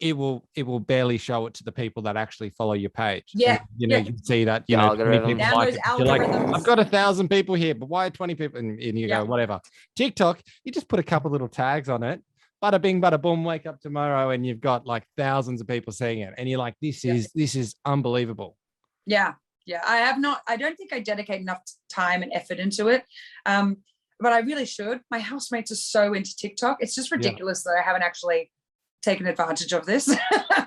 it will barely show it to the people that actually follow your page. Yeah. And, you can see that, 20 people like it. You're like, I've got 1,000 people here, but why 20 people? And you go, whatever. TikTok, you just put a couple little tags on it. Bada bing, bada boom, wake up tomorrow and you've got thousands of people seeing it. And you're like, this is unbelievable. Yeah. Yeah. I don't think I dedicate enough time and effort into it. But I really should. My housemates are so into TikTok. It's just ridiculous that I haven't actually taken advantage of this.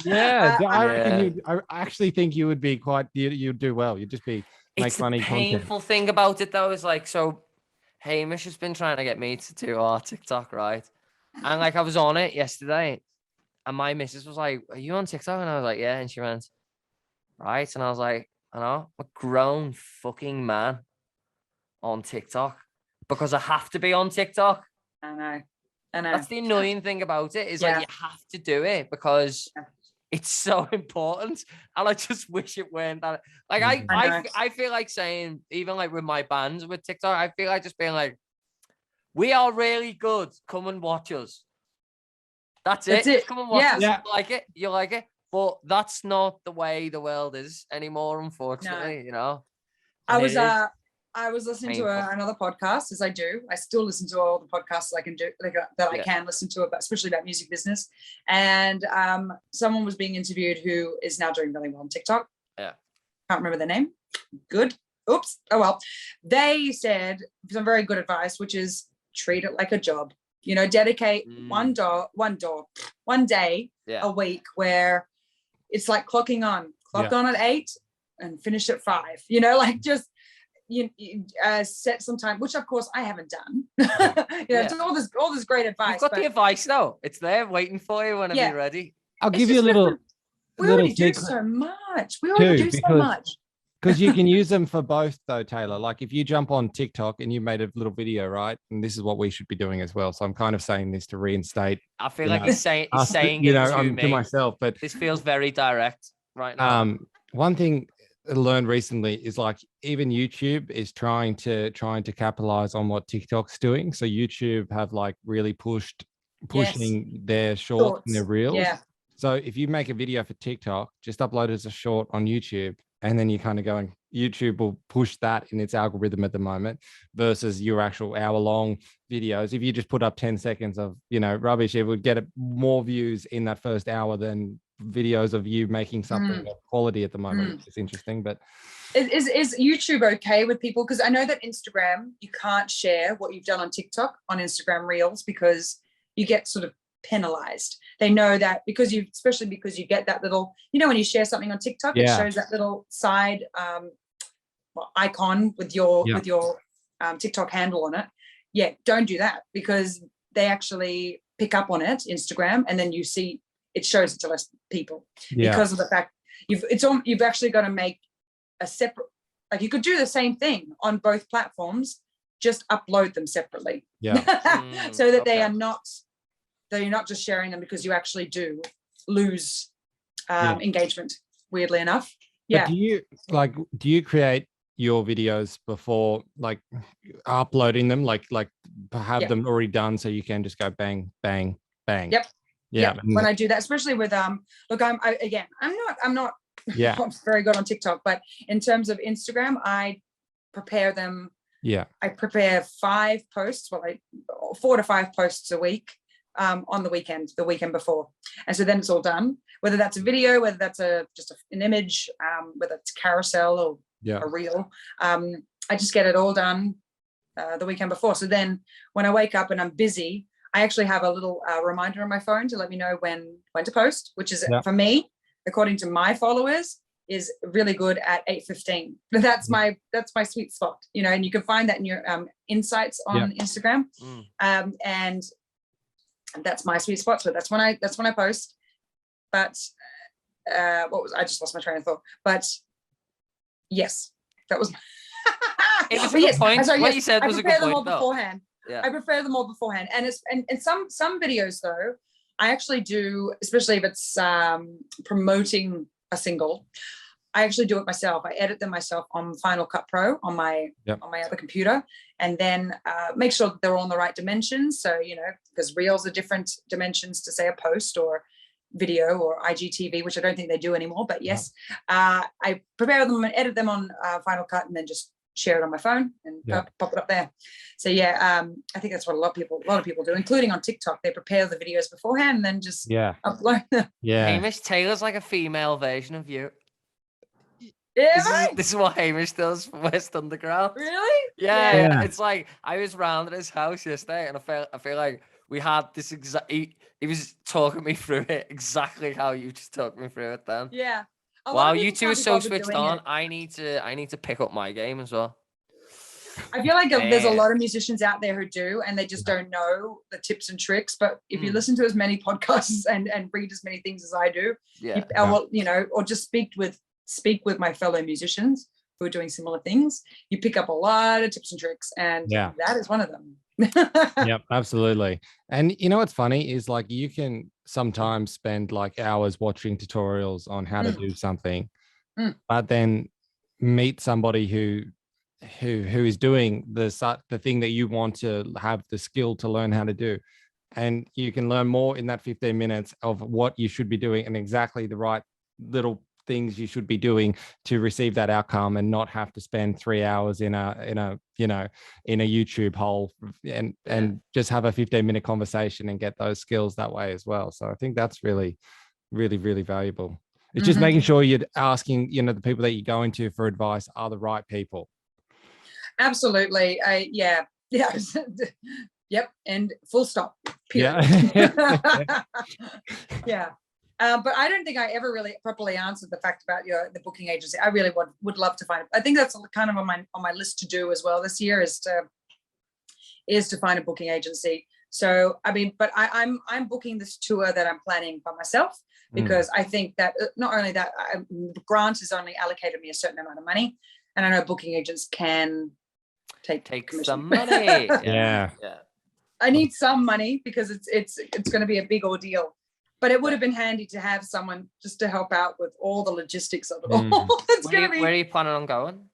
I actually think you would be you'd do well. You'd just make funny content. The painful thing about it though is so Hamish has been trying to get me to do our TikTok, right? And I was on it yesterday and my missus was like, are you on TikTok? And I was like, yeah. And she went, right. And I was like, I know, I'm a grown fucking man on TikTok because I have to be on TikTok. I know. That's the annoying thing about it is you have to do it because it's so important. And I just wish it weren't that. I feel like saying, even with my bands with TikTok, I feel like just being like, we are really good. Come and watch us. That's it. Just come and watch us. You like it. You like it. But that's not the way the world is anymore, unfortunately. I was listening to another podcast, as I do. I still listen to all the podcasts I can do that I can listen to, especially about music business. And someone was being interviewed who is now doing really well on TikTok. Yeah, can't remember the name. Good. Oops. Oh well. They said some very good advice, which is treat it like a job. Dedicate one day a week where it's like clocking on. Clock on at 8 and finish at 5. Just. You set some time, which of course I haven't done. All this great advice. You've got the advice though. It's there waiting for you whenever you're ready. I'll give you a little. We already do so much. Because you can use them for both though, Taylor. If you jump on TikTok and you made a little video, right? And this is what we should be doing as well. So I'm kind of saying this to reinstate. I feel like he's saying it to myself, but this feels very direct right now. One thing I learned recently is even YouTube is trying to capitalize on what TikTok's doing. So YouTube have really pushing their shorts and their reels. Yeah. So if you make a video for TikTok, just upload it as a short on YouTube, and then you're kind of going, YouTube will push that in its algorithm at the moment versus your actual hour-long videos. If you just put up 10 seconds of rubbish, it would get more views in that first hour than videos of you making something of quality at the moment, which is interesting. But is YouTube okay with people? Because I know that Instagram, you can't share what you've done on TikTok on Instagram Reels because you get sort of penalized. They know that especially because you get that little, when you share something on TikTok, it shows that little side icon with your TikTok handle on it. Yeah, don't do that because they actually pick up on it, Instagram, and then you see it shows it to less people because of the fact you've actually got to make a separate, you could do the same thing on both platforms, just upload them separately. Yeah. So that they are not though you're not just sharing them because you actually do lose engagement, weirdly enough. But do you create your videos before like uploading them, like have them already done so you can just go bang, bang, bang? Yep. Yeah. When I do that, especially with look, I'm not very good on TikTok, but in terms of Instagram, I prepare them. Yeah. I prepare 5 posts, 4 to 5 posts a week on the weekend before. And so then it's all done, whether that's a video, whether that's just an image, whether it's carousel or a reel. I just get it all done the weekend before. So then when I wake up and I'm busy, I actually have a little reminder on my phone to let me know when to post, which is for me, according to my followers, is really good at 8:15. That's my sweet spot, and you can find that in your insights on Instagram. And that's my sweet spot. So that's when I post. But I just lost my train of thought. But yes, that was it was a good point. What you said was a good point. Beforehand. Yeah. I prepare them all beforehand. And some videos though, I actually do, especially if it's promoting a single, I actually do it myself. I edit them myself on Final Cut Pro on my other computer, and then make sure that they're all in the right dimensions. So, because reels are different dimensions to say a post or video or IGTV, which I don't think they do anymore, but yes, I prepare them and edit them on Final Cut and then just share it on my phone and pop it up there. So I think that's what a lot of people do, including on TikTok. They prepare the videos beforehand and then just upload them. Yeah. Hamish, Taylor's like a female version of you. Yeah, this is what Hamish does for West Underground. Really? Yeah. It's like I was round at his house yesterday, and I feel like we had this exact. He was talking me through it exactly how you just talked me through it then. Yeah. Wow, you two are so switched on. I need to pick up my game as well. I feel like there's a lot of musicians out there who do, and they just don't know the tips and tricks. But if you listen to as many podcasts and read as many things as I do, or just speak with my fellow musicians who are doing similar things, you pick up a lot of tips and tricks, and that is one of them. Yep, absolutely. And what's funny is like you can sometimes spend like hours watching tutorials on how to do something, but then meet somebody who is doing the thing that you want to have the skill to learn how to do, and you can learn more in that 15 minutes of what you should be doing and exactly the right little things you should be doing to receive that outcome, and not have to spend 3 hours in a YouTube hole and just have a 15-minute conversation and get those skills that way as well. So I think that's really, really, really valuable. It's just making sure you're asking, the people that you're going to for advice are the right people. Absolutely. Yep. And full stop. Period. Yeah. But I don't think I ever really properly answered the fact about the booking agency. I really would love to find it. I think that's kind of on my list to do as well this year is to find a booking agency. So I mean, but I'm booking this tour that I'm planning by myself, because I think that not only that, Grant has only allocated me a certain amount of money, and I know booking agents can take some money. Yeah. I need some money because it's going to be a big ordeal. But it would have been handy to have someone just to help out with all the logistics of it all. Where are you planning on going?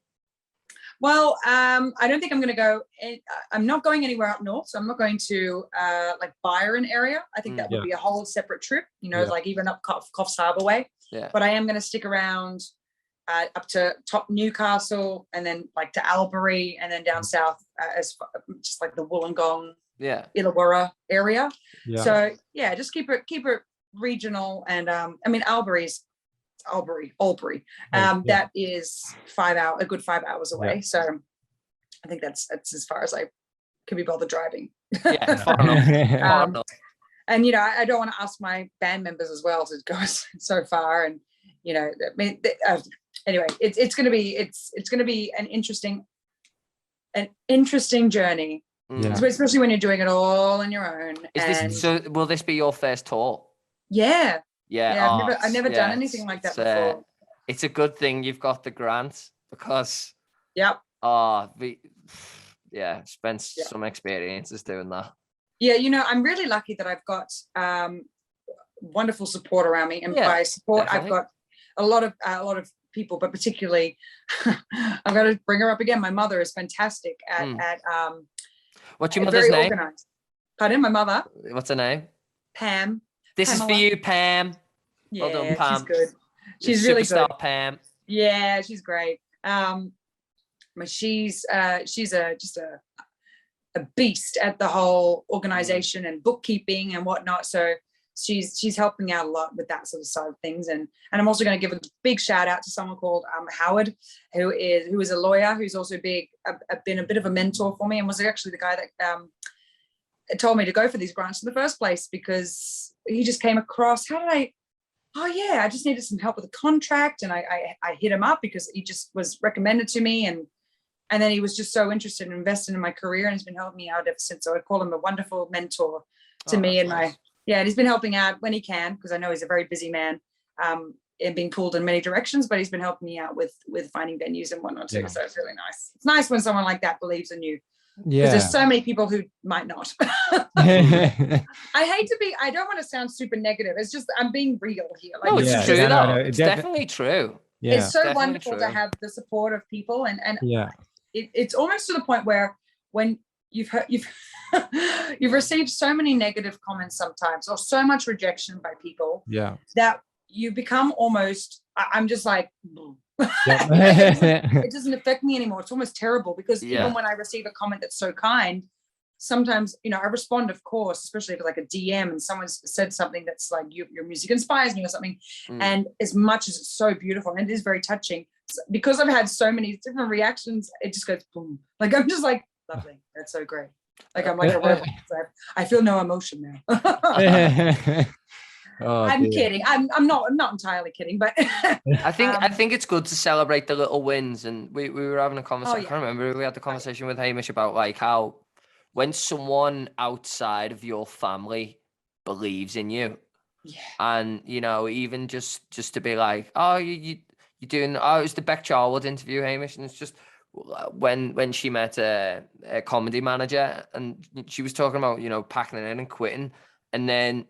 Well, I don't think I'm going to go. I'm not going anywhere up north, so I'm not going to like Byron area. I think that would be a whole separate trip. Like even up Coffs Harbour way. Yeah. But I am going to stick around up to top Newcastle, and then like to Albury, and then down south as far, just like the Wollongong, Illawarra area. Yeah. So just keep it regional. And I mean Albury. That is a good 5 hours away. Yeah. So I think that's as far as I could be bothered driving. Yeah, far enough. And I don't want to ask my band members as well to go so far. And I mean, anyway, it's going to be an interesting journey. Yeah. Especially when you're doing it all on your own. Will this be your first tour? Yeah. Yeah. I've never done anything like that before. It's a good thing you've got the grant, because spent some experiences doing that. Yeah, I'm really lucky that I've got wonderful support around me, and by support, definitely. I've got a lot of people, but particularly, I've got to bring her up again. My mother is fantastic at what's your mother's name? Organized. Pardon, my mother. What's her name? Pam. This Pamela. Is for you, Pam. Yeah, well done, Pam. She's good. She's really superstar, good. Pam. Yeah, she's great. But she's just a beast at the whole organization and bookkeeping and whatnot. So she's helping out a lot with that sort of side of things. And I'm also going to give a big shout out to someone called Howard, who is a lawyer, who's also been a bit of a mentor for me, and was actually the guy that told me to go for these grants in the first place, because he just came across, I just needed some help with a contract, and I hit him up because he just was recommended to me, and then he was just so interested in investing in my career, and he's been helping me out ever since. So I call him a wonderful mentor to me, and nice. And he's been helping out when he can, because I know he's a very busy man, and being pulled in many directions, but he's been helping me out with finding venues and whatnot too. Yeah. So it's really nice. It's nice when someone like that believes in you. Yeah, because there's so many people who might not. I don't want to sound super negative. It's just I'm being real here. Like, no, it's true. No, it's definitely true. Yeah. It's so wonderful to have the support of people, and it's almost to the point where when you've received so many negative comments sometimes, or so much rejection by people, that you become almost, I'm just like, it doesn't affect me anymore. It's almost terrible, because even when I receive a comment that's so kind, sometimes, I respond, of course, especially if like a DM and someone's said something that's like, your music inspires me or something. And as much as it's so beautiful and it is very touching, because I've had so many different reactions, it just goes boom. Like, I'm just like, lovely. That's so great. Like, I'm like a robot. I feel no emotion now. I'm kidding. I'm not entirely kidding, but I think it's good to celebrate the little wins. And we were having a conversation. I can't remember. We had the conversation with Hamish about like how when someone outside of your family believes in you, and even just to be like, oh, you're doing. Oh, it was the Beck Charwood interview, Hamish, and it's just when she met a comedy manager, and she was talking about packing it in and quitting, and then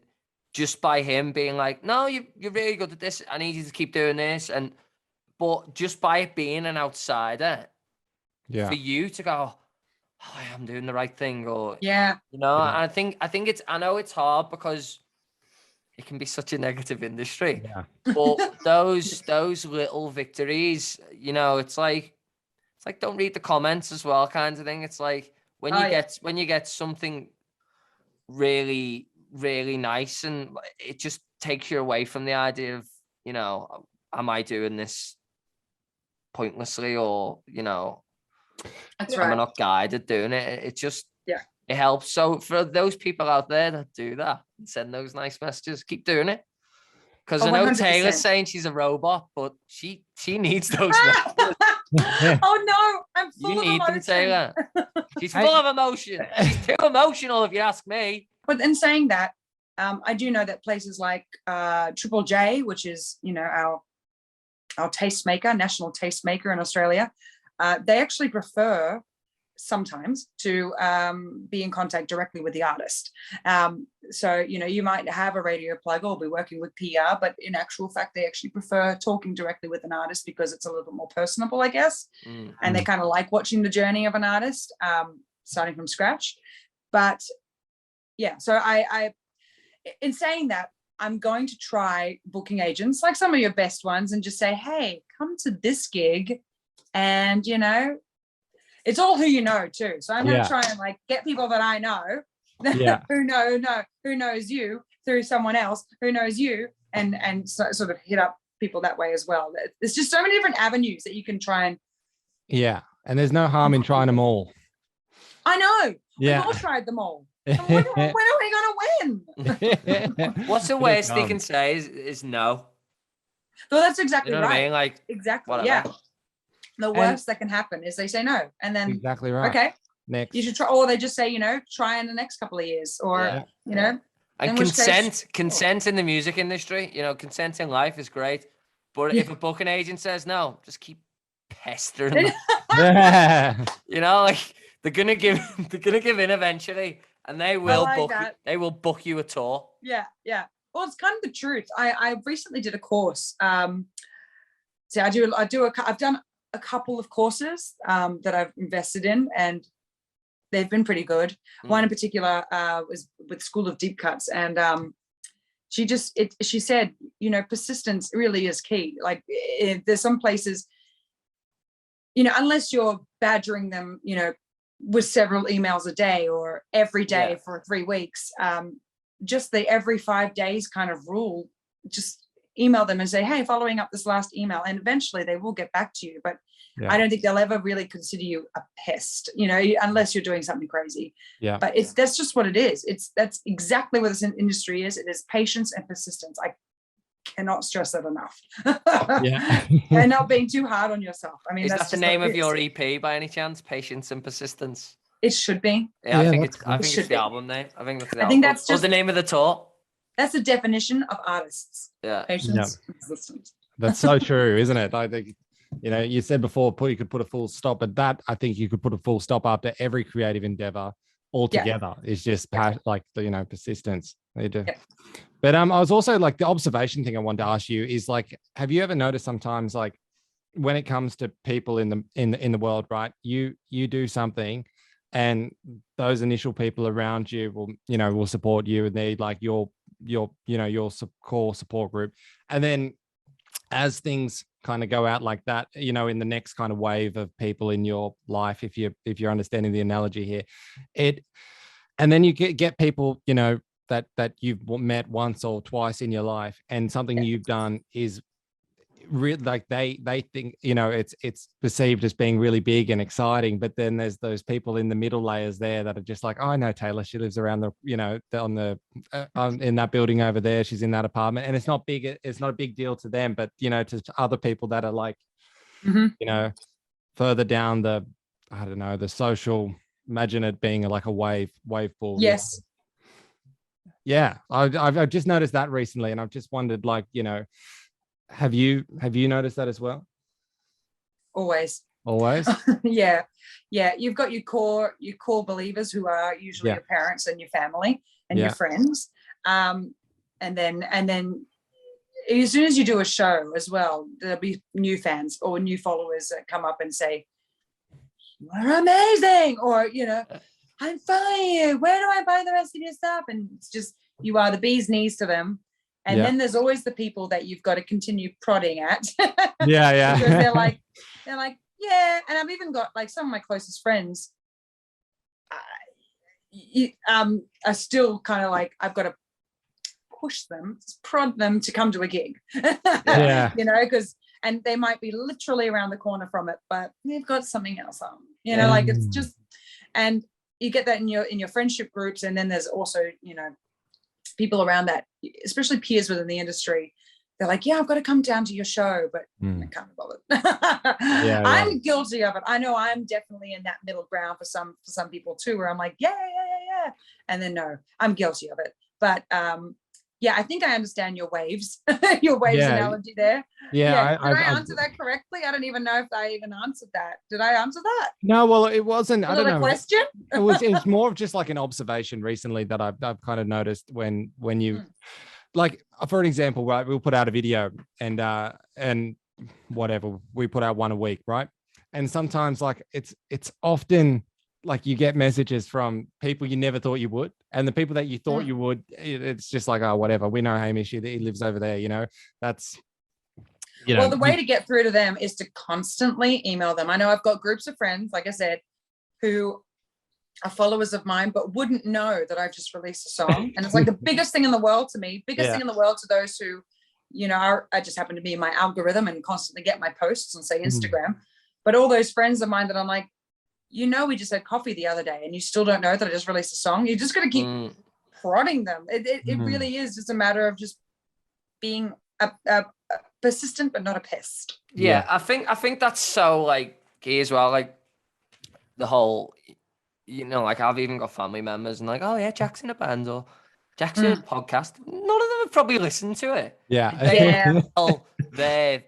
just by him being like, no, you're really good at this, I need you to keep doing this, but just by it being an outsider, for you to go, oh, I am doing the right thing, or and I think I know it's hard because it can be such a negative industry, but those little victories, it's like don't read the comments as well, kind of thing. It's like when you get something really, really nice, and it just takes you away from the idea of am I doing this pointlessly, or that's am right. I not guided doing it? It just it helps. So for those people out there that do that and send those nice messages, keep doing it, because I know 100%. Taylor's saying she's a robot, but she needs those messages. Oh no, I'm full of emotion. You need them, Taylor. She's full of emotion. She's too emotional, if you ask me. But in saying that, I do know that places like Triple J, which is our tastemaker, national tastemaker in Australia, they actually prefer sometimes to be in contact directly with the artist. So you might have a radio plug or be working with PR, but in actual fact they actually prefer talking directly with an artist, because it's a little bit more personable, I guess. And they kind of like watching the journey of an artist, starting from scratch. But so I in saying that, I'm going to try booking agents, like some of your best ones, and just say, hey, come to this gig, and it's all who you know too. So I'm going to try and like get people that I know, who knows you through someone else who knows you, and sort of hit up people that way as well. There's just so many different avenues that you can try and. Yeah, and there's no harm in trying them all. I know. We've all tried them all. So when are we going to win? What's the worst they can say is no. Well, that's exactly right. I mean? Like, exactly. Whatever. Yeah. The worst that can happen is they say no, and then exactly right. Okay, next you should try, or they just say try in the next couple of years, or And consent in the music industry, consent in life is great, but if a booking agent says no, just keep pestering them. Like they're gonna give in eventually, and they will like book. that. They will book you a tour. Yeah. Well, it's kind of the truth. I recently did a course. So I've done a couple of courses that I've invested in, and they've been pretty good. One in particular was with School of Deep Cuts, and she said, persistence really is key. Like there's some places, unless you're badgering them, with several emails a day or every day for 3 weeks, just the every 5 days kind of rule, just email them and say, hey, following up this last email, and eventually they will get back to you. But I don't think they'll ever really consider you a pest, unless you're doing something crazy. Yeah. But that's just what it is. That's exactly what this industry is. It is patience and persistence. I cannot stress that enough. Yeah. And not being too hard on yourself. I mean, Is that's that the just name what of it your is. EP by any chance? Patience and Persistence. It should be. Yeah, I think that's it's. I think should it's the be. album name. I think that's the I album. think that's or the just- name of the tour. That's the definition of artists. Yeah. Patience and persistence. That's so true, isn't it? I think, you said before, you could put a full stop, but that I think you could put a full stop after every creative endeavor altogether. It's just persistence. They do. Yeah. But I was also like, the observation thing I wanted to ask you is like, have you ever noticed sometimes, like when it comes to people in the world, right? You do something, and those initial people around you will support you, and they like your core support group, and then as things kind of go out like that, in the next kind of wave of people in your life, if you're understanding the analogy here, and then you get people that you've met once or twice in your life, and something you've done is like they think it's perceived as being really big and exciting, but then there's those people in the middle layers there that are just like, oh, I know Taylor, she lives around the in that building over there, she's in that apartment, and it's not a big deal to them, but to other people that are like further down the, I don't know, the social, imagine it being like a wave pool. Yes. Yeah, I've just noticed that recently, and I've just wondered, like, have you noticed that as well? Always. Yeah. You've got your core believers, who are usually your parents and your family and your friends. And then as soon as you do a show as well, there'll be new fans or new followers that come up and say, "You're amazing," or "I'm following you. Where do I buy the rest of your stuff?" And it's just, you are the bee's knees to them. And then there's always the people that you've got to continue prodding at. Yeah. Because they're like, yeah. And I've even got like some of my closest friends are still kind of like, I've got to push them, prod them to come to a gig. Yeah. Because, and they might be literally around the corner from it, but they've got something else on. Like it's just, and you get that in your friendship groups, and then there's also, people around that, especially peers within the industry. They're like, yeah, I've got to come down to your show, but I can't be bothered. I'm guilty of it. I know I'm definitely in that middle ground for some people too, where I'm like, yeah. And then no, I'm guilty of it. But I think I understand your waves, analogy there. Yeah. Did I answer that correctly? I don't even know if I even answered that. Did I answer that? No, well, it wasn't. I don't know. A question? It's more of just like an observation recently that I've kind of noticed when you, like, for an example, right? We'll put out a video and whatever, we put out one a week, right? And sometimes like it's often like you get messages from people you never thought you would, and the people that you thought you would, it's just like, oh, whatever. We know Hamish, he lives over there. That's. Well, the way to get through to them is to constantly email them. I know I've got groups of friends, like I said, who are followers of mine, but wouldn't know that I've just released a song. And it's like the biggest thing in the world to me, thing in the world to those who, I just happen to be in my algorithm and constantly get my posts on, say, Instagram. But all those friends of mine that I'm like, we just had coffee the other day and you still don't know that I just released a song. You just got to keep prodding them. It really is just a matter of just being a persistent, but not a pest. Yeah, I think that's so like key as well. Like the whole, like I've even got family members and like, oh yeah, Jack's in a band or Jack's in a podcast. None of them have probably listened to it. Yeah. They tell their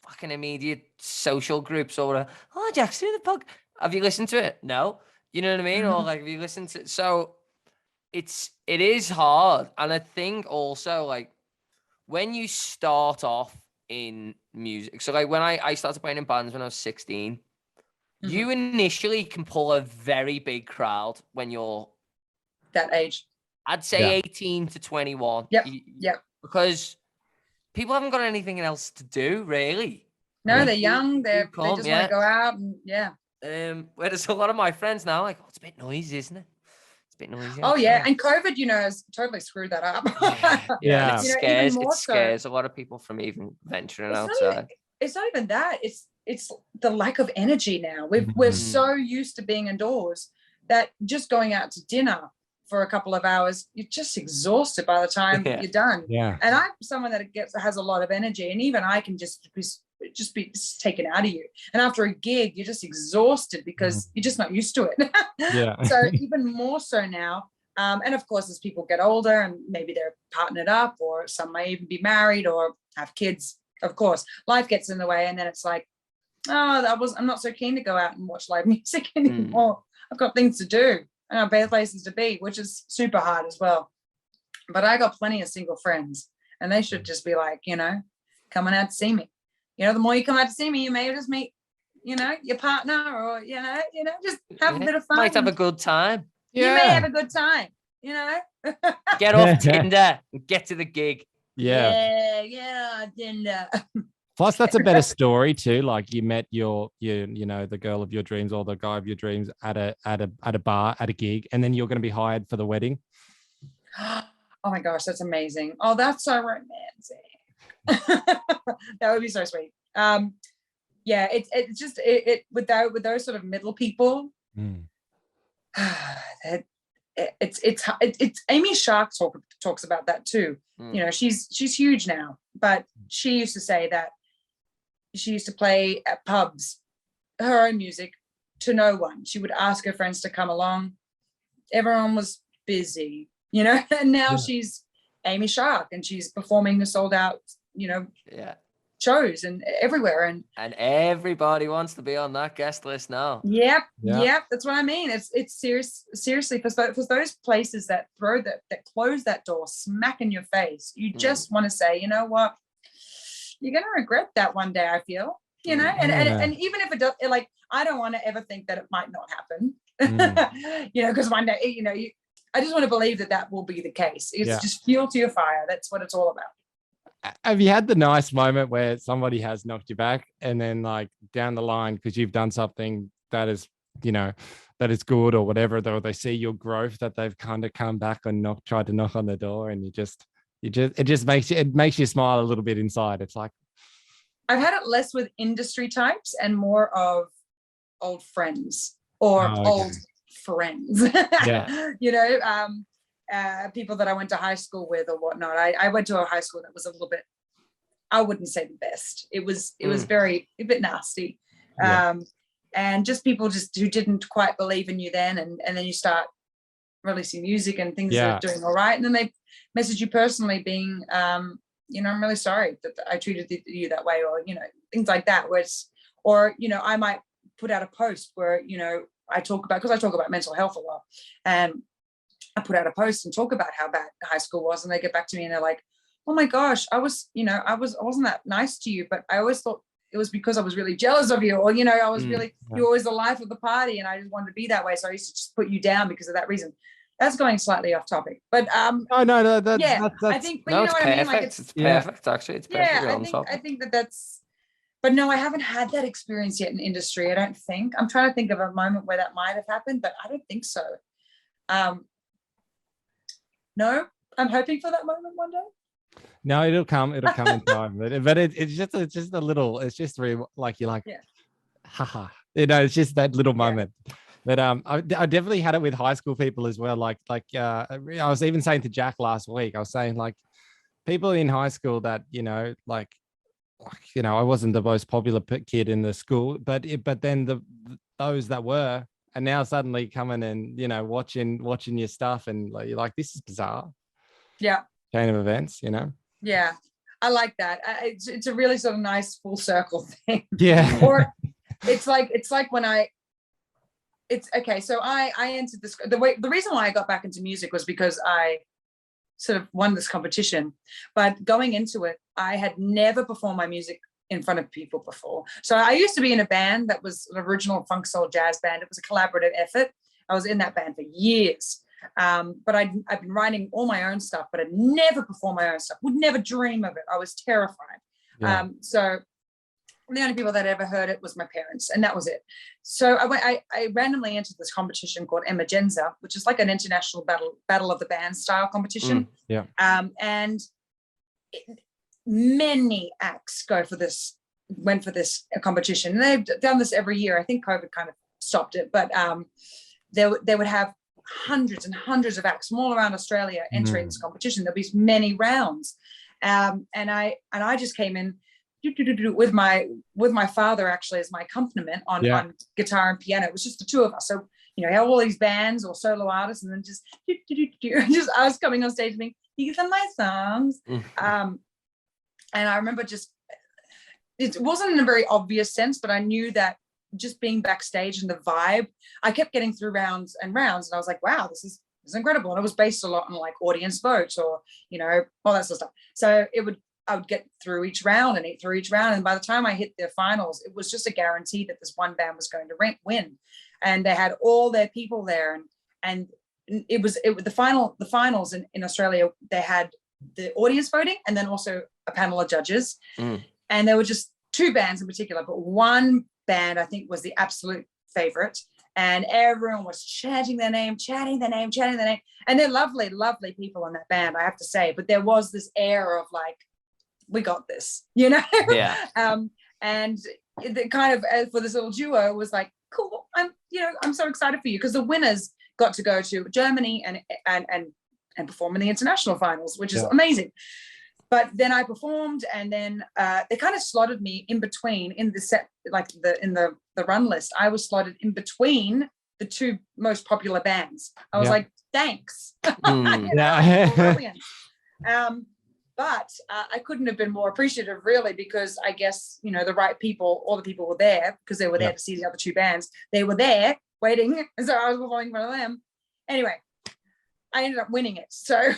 fucking immediate social groups or whatever, oh, Jack's in the podcast. Have you listened to it? No. You know what I mean? Or like, have you listened to it? So it is hard. And I think also like when you start off in music, so like when I started playing in bands when I was 16, you initially can pull a very big crowd when you're that age. I'd say 18 to 21. Yep. Because people haven't got anything else to do, really. No, they're young. They just want to go out and Whereas a lot of my friends now, like, oh, it's a bit noisy, isn't it? It's a bit noisy. Oh yeah, and COVID, has totally screwed that up. Yeah. It scares a lot of people from even venturing outside. It's not even that. It's the lack of energy now. We're so used to being indoors that just going out to dinner for a couple of hours, you're just exhausted by the time you're done. Yeah. And I'm someone that has a lot of energy, and even I can just be taken out of you. And after a gig, you're just exhausted because you're just not used to it. Yeah. So even more so now. And of course, as people get older and maybe they're partnered up, or some may even be married or have kids, of course, life gets in the way. And then it's like, I'm not so keen to go out and watch live music anymore. I've got things to do. I have better places to be, which is super hard as well. But I got plenty of single friends, and they should just be like, coming out to see me. The more you come out to see me, you may just meet, your partner, or, just have a bit of fun. Might have a good time. You may have a good time, Get off Tinder and get to the gig. Yeah, Tinder. Plus, that's a better story too. Like you met the girl of your dreams or the guy of your dreams at a bar, at a gig, and then you're going to be hired for the wedding. Oh my gosh, that's amazing. Oh, that's so romantic. That would be so sweet. It's just with those sort of middle people. It's Amy Shark talks about that too. She's huge now, but she used to say that she used to play at pubs, her own music, to no one. She would ask her friends to come along. Everyone was busy, and now she's Amy Shark, and she's performing the sold out, shows and everywhere. And everybody wants to be on that guest list now. Yep. That's what I mean. It's seriously for those places that close that door smack in your face. You just want to say, you know what? You're going to regret that one day, I feel, and even if it does, like, I don't want to ever think that it might not happen, because one day, I just want to believe that will be the case. It's just fuel to your fire. That's what it's all about. Have you had the nice moment where somebody has knocked you back, and then like down the line, because you've done something that is, that is good or whatever, though they see your growth, that they've kind of come back and tried to knock on the door, and it just makes you smile a little bit inside. It's like, I've had it less with industry types and more of old friends or old friends. People that I went to high school with or whatnot. I went to a high school that was a little bit, I wouldn't say the best. It was a bit nasty. And just people who didn't quite believe in you then, and then you start releasing music and things are doing all right, and then they message you personally being I'm really sorry that I treated you that way, or things like that, I might put out a post where I talk about mental health a lot, and I put out a post and talk about how bad high school was, and they get back to me and they're like, oh my gosh, I wasn't that nice to you, but I always thought it was because I was really jealous of you, or I was really, you're always the life of the party, and I just wanted to be that way, so I used to just put you down because of that reason. That's going slightly off topic, but no, that's I think, but it's perfect. Like it's perfect, actually. It's perfect. I think that's, but no, I haven't had that experience yet in industry. I don't think. I'm trying to think of a moment where that might have happened, but I don't think so. No, I'm hoping for that moment one day. No, it'll come in time. But it's just a little. It's just really like you're like, haha. It's just that little moment. But I definitely had it with high school people as well. Like I was even saying to Jack last week, I was saying like people in high school that I wasn't the most popular kid in the school, but then those that were are now suddenly coming and watching your stuff, and you're like, this is bizarre. Yeah. Chain of events, Yeah, I like that. It's a really sort of nice full circle thing. Yeah. Or it's like when it's okay. So I entered this. The reason why I got back into music was because I sort of won this competition. But going into it, I had never performed my music in front of people before. So I used to be in a band that was an original funk soul jazz band. It was a collaborative effort. I was in that band for years. But I've been writing all my own stuff, but I'd never performed my own stuff. Would never dream of it. I was terrified. Yeah. So the only people that ever heard it was my parents, and that was it. So I randomly entered this competition called Emergenza, which is like an international battle of the band style competition. Yeah. And many acts went for this competition. And they've done this every year. I think COVID kind of stopped it, but they would have hundreds and hundreds of acts from all around Australia entering this competition. There'll be many rounds. And I just came in with my father actually as my accompaniment on guitar and piano. It was just the two of us. So, you have all these bands or solo artists, and then just us coming on stage and being, these are my songs. And I remember it wasn't in a very obvious sense, but I knew that just being backstage and the vibe, I kept getting through rounds and rounds, and I was like, wow, this is incredible. And it was based a lot on like audience votes or, all that sort of stuff. So I would get through each round, and by the time I hit the finals, it was just a guarantee that this one band was going to win. And they had all their people there, and it was the finals in Australia. They had the audience voting and then also a panel of judges. And there were just two bands in particular, but one band I think was the absolute favorite, and everyone was chanting their name. And they're lovely, lovely people in that band, I have to say. But there was this air of like, we got this, Yeah. And the kind of for this little duo was like, cool. I'm so excited for you, because the winners got to go to Germany and perform in the international finals, which is amazing. But then I performed, and then they kind of slotted me in between in the set, like in the run list. I was slotted in between the two most popular bands. I was like, thanks. Brilliant. But I couldn't have been more appreciative, really, because I guess, the right people, all the people were there because they were there to see the other two bands. They were there waiting, and so I was performing in front of them. Anyway, I ended up winning it. So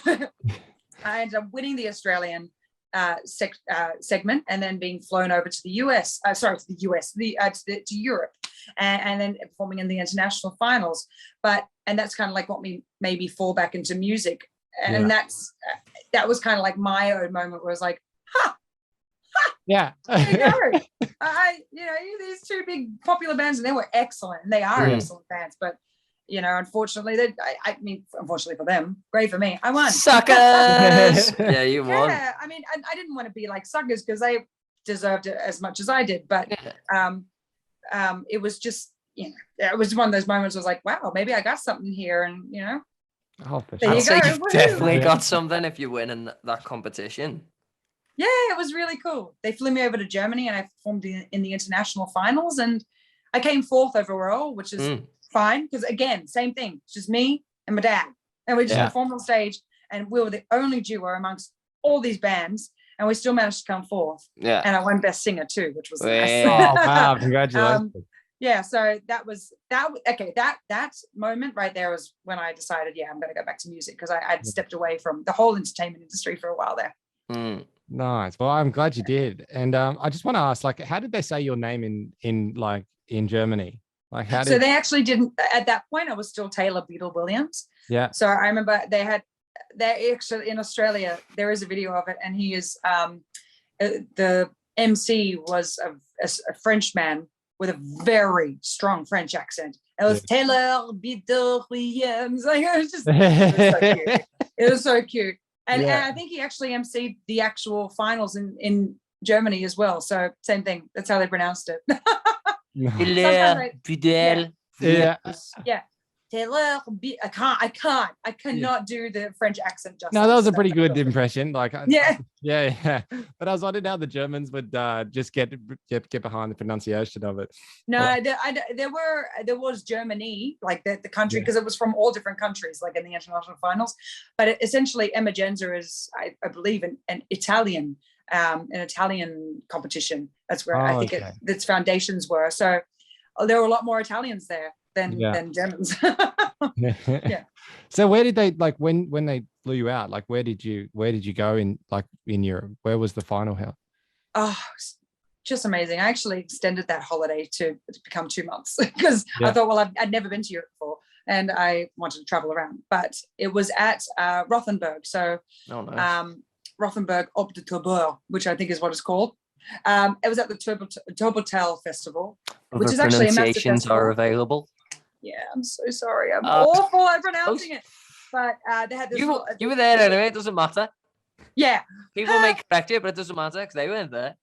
I ended up winning the Australian segment, and then being flown over to the US, to Europe, and then performing in the international finals. And that's kind of like what made me fall back into music. And that was kind of like my own moment where I was like, there you go. These two big popular bands, and they were excellent, and they are excellent bands, but unfortunately, unfortunately for them, great for me, I won. Suckers. Yeah, you won. Yeah, I didn't want to be like suckers, because they deserved it as much as I did, but it was just, it was one of those moments. I was like, wow, maybe I got something here, and I'd say you've definitely got something if you win in that competition. Yeah, it was really cool. They flew me over to Germany, and I performed in the international finals, and I came fourth overall, which is fine, because again, same thing. It's just me and my dad, and we just performed on stage, and we were the only duo amongst all these bands, and we still managed to come fourth. Yeah, and I won Best Singer too, which was nice. Oh wow, congratulations. So that moment right there was when I decided, I'm going to go back to music, because I'd stepped away from the whole entertainment industry for a while there. Nice. Well, I'm glad you did. And I just want to ask, like, how did they say your name in Germany? Like, how did... So they actually didn't, at that point I was still Taylor-Williams. Yeah. So I remember they actually, in Australia, there is a video of it, and he is the MC was a French man with a very strong French accent. It was Taylor-Williams. Like, it was just, it was so cute. And I think he actually emceed the actual finals in Germany as well. So same thing. That's how they pronounced it. Taylor, I cannot do the French accent justice. No, that was a pretty good impression. Like, yeah. But I was wondering how the Germans would just get behind the pronunciation of it. No, there was Germany, like the country, because it was from all different countries, like in the international finals. But essentially, Emergenza is, I believe, an Italian competition. That's where I think its foundations were. So there were a lot more Italians there. than Yeah. than Germans. Yeah. So where did they like when they flew you out? Like where did you go in Europe? Where was the final house? Oh, it's just amazing. I actually extended that holiday to become 2 months because I Yeah. thought, well, I'd never been to Europe before and I wanted to travel around. But it was at Rothenburg. So Oh, nice. Rothenburg Ob de Tabor, which I think is what it's called. It was at the Turbotel Festival, which Other is actually a massive pronunciations are festival. available. Yeah, I'm so sorry. I'm awful at pronouncing it. But they had this. You were there anyway. It doesn't matter. Yeah. People may correct you, but it doesn't matter because they weren't there.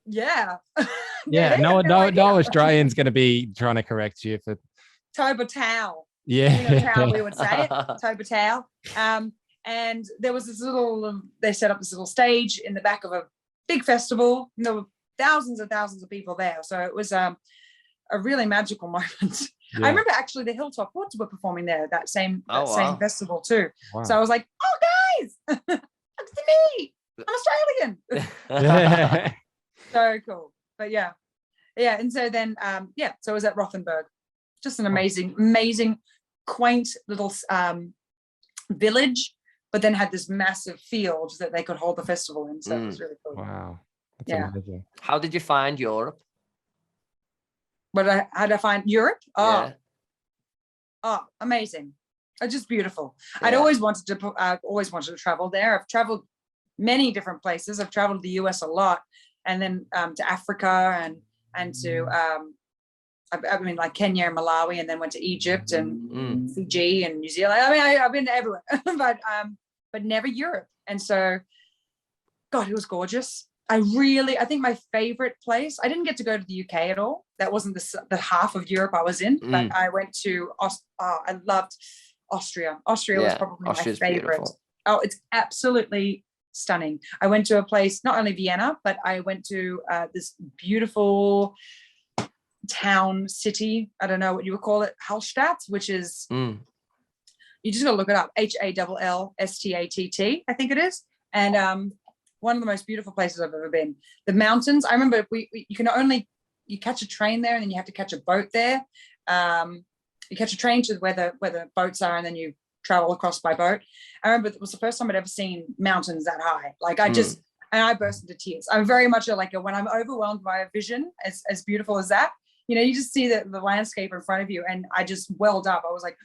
Yeah. Yeah, they no have idea. Australian's going to be trying to correct you for. Turbotel. Yeah. You know how we would say it, Turbotel. And there was this little, they set up this little stage in the back of a big festival. And there were thousands and thousands of people there. So it was a really magical moment. Yeah. I remember actually the Hilltop Hoods were performing there that same wow. festival too. Wow. So I was like, oh guys, look to me. I'm Australian. Yeah. So cool. But yeah. And so then, so it was at Rothenburg. Just an amazing, quaint little village, but then had this massive field that they could hold the festival in. So it was really cool. Wow. That's Yeah. amazing. How did you find Europe? How did I find Europe? Yeah. Oh, amazing. Just beautiful. Yeah. I'd always wanted to travel there. I've traveled many different places. I've traveled to the US a lot, and then to Africa and to I mean like Kenya and Malawi, and then went to Egypt and Fiji and New Zealand. I mean, I've been everywhere, but never Europe. And so, God, it was gorgeous. I think my favorite place, I didn't get to go to the UK at all. That wasn't the half of Europe I was in, but I went to, I loved Austria. Austria was probably Austria's my favorite. beautiful. Oh, it's absolutely stunning. I went to a place, not only Vienna, but I went to this beautiful town, city, I don't know what you would call it, Hallstatt, which is, you just gotta look it up, Hallstatt, I think it is. And one of the most beautiful places I've ever been. The mountains, I remember you catch a train there and then you have to catch a boat there. You catch a train to where the boats are and then you travel across by boat. I remember it was the first time I'd ever seen mountains that high. Like I burst into tears. I'm very much when I'm overwhelmed by a vision as beautiful as that, you just see the landscape in front of you, and I just welled up. I was like,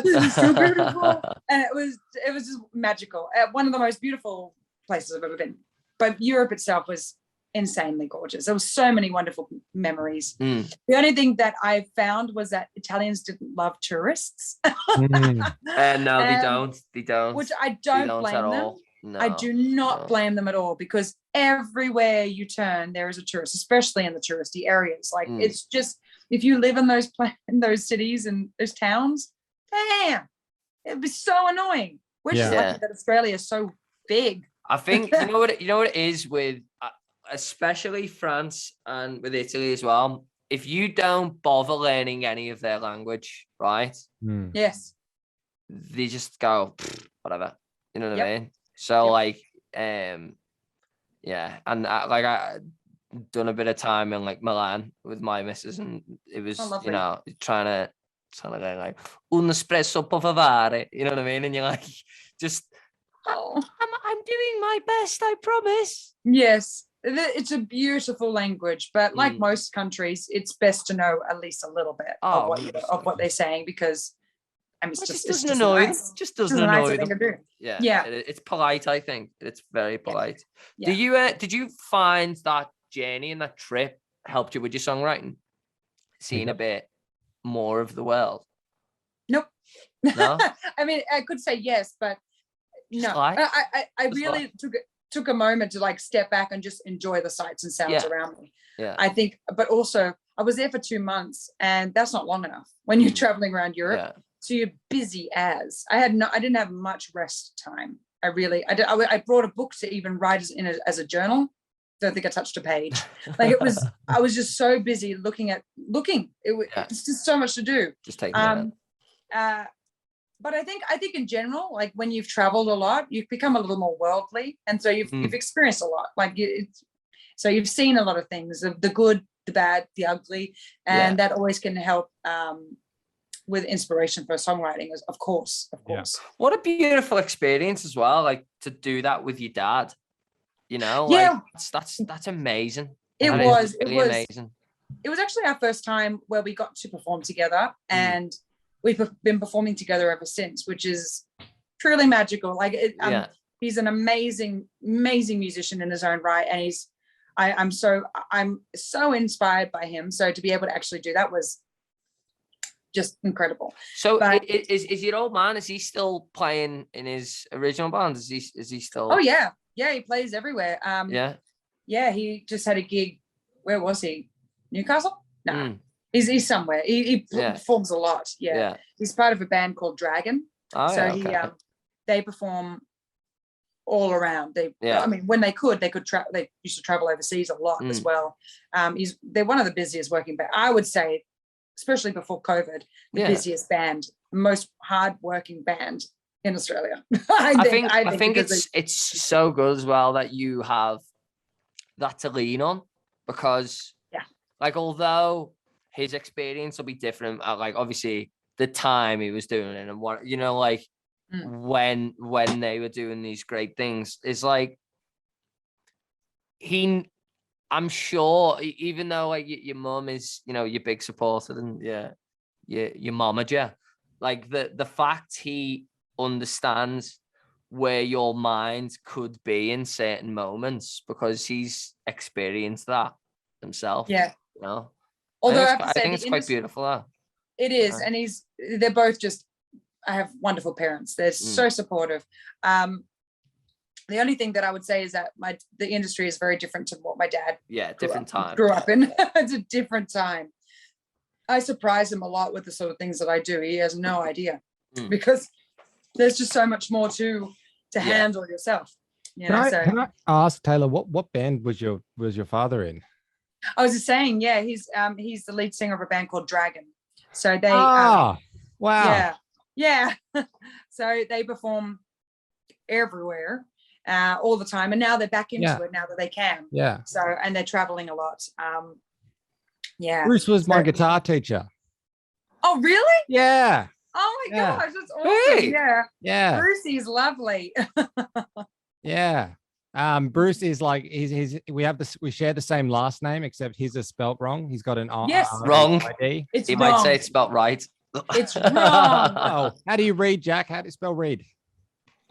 this is so beautiful. And it was just magical. One of the most beautiful places I've ever been. But Europe itself was insanely gorgeous. There was so many wonderful memories. The only thing that I found was that Italians didn't love tourists. No, they don't. They don't. Which I don't blame them. All. No, I do not blame them at all, because everywhere you turn, there is a tourist, especially in the touristy areas. Like it's just, if you live in those cities and those towns, damn, it'd be so annoying. We're just lucky that Australia is so big. I think you know what it is with especially France and with Italy as well. If you don't bother learning any of their language, right? Yes. They just go whatever. You know what I mean? So and I done a bit of time in Milan with my missus, and it was trying to learn un espresso per favore, you know what I mean? And you're just I'm doing my best, I promise. Yes, it's a beautiful language, but like most countries, it's best to know at least a little bit of what they're saying, because it's just doesn't annoy them. Just doesn't annoy them. Yeah. It's polite. I think it's very polite. Yeah. Did you find that journey and that trip helped you with your songwriting? Seeing a bit more of the world? Nope. No. I mean, I could say yes, but no. I really took a moment to step back and just enjoy the sights and sounds around me. Yeah. I think, but also I was there for 2 months, and that's not long enough when you're traveling around Europe. Yeah. So you're busy as. I didn't have much rest time. I brought a book to even write as a journal. Don't think I touched a page. I was just so busy looking. It's just so much to do. Just take but I think in general, when you've traveled a lot, you've become a little more worldly, and so you've experienced a lot. So you've seen a lot of things, the good, the bad, the ugly, and that always can help with inspiration for songwriting, of course. What a beautiful experience as well, like to do that with your dad. Yeah. Like that's amazing. It That was is really amazing. It was actually our first time where we got to perform together, and we've been performing together ever since, which is truly magical. Like he's an amazing musician in his own right, and I'm so inspired by him. So to be able to actually do that was just incredible. So is your old man, is he still playing in his original band? Is he still? Oh yeah, he plays everywhere. He just had a gig. Where was he? Newcastle? No, he's somewhere. He performs a lot. Yeah, he's part of a band called Dragon. They perform all around. I mean, when they could travel. They used to travel overseas a lot as well. They're one of the busiest working band, I would say, especially before COVID, the busiest band, most hard-working band in Australia. I think it's so good as well that you have that to lean on, because like, although his experience will be different, like obviously the time he was doing it and what, like when they were doing these great things, is like I'm sure, even though like your mum is, your big supporter, and your momager you, like the fact he understands where your mind could be in certain moments, because he's experienced that himself. Although I think it's quite beautiful. It is, and they're both just, I have wonderful parents. They're so supportive. The only thing that I would say is that the industry is very different to what my dad grew up in. It's a different time. I surprise him a lot with the sort of things that I do. He has no idea, because there's just so much more to handle yourself. Can I ask, Taylor, what band was your father in? I was just saying, he's the lead singer of a band called Dragon. So they wow. So they perform everywhere all the time, and now they're back into it now that they can. So, and they're traveling a lot. Bruce was my guitar teacher. Oh really? Yeah. Oh my gosh, that's awesome. Yeah. Brucey's lovely. Bruce is like we share the same last name, except his is spelt wrong. He's got an wrong. It's he wrong. might say it's spelt right. It's wrong. Oh, how do you read, Jack? How do you spell read?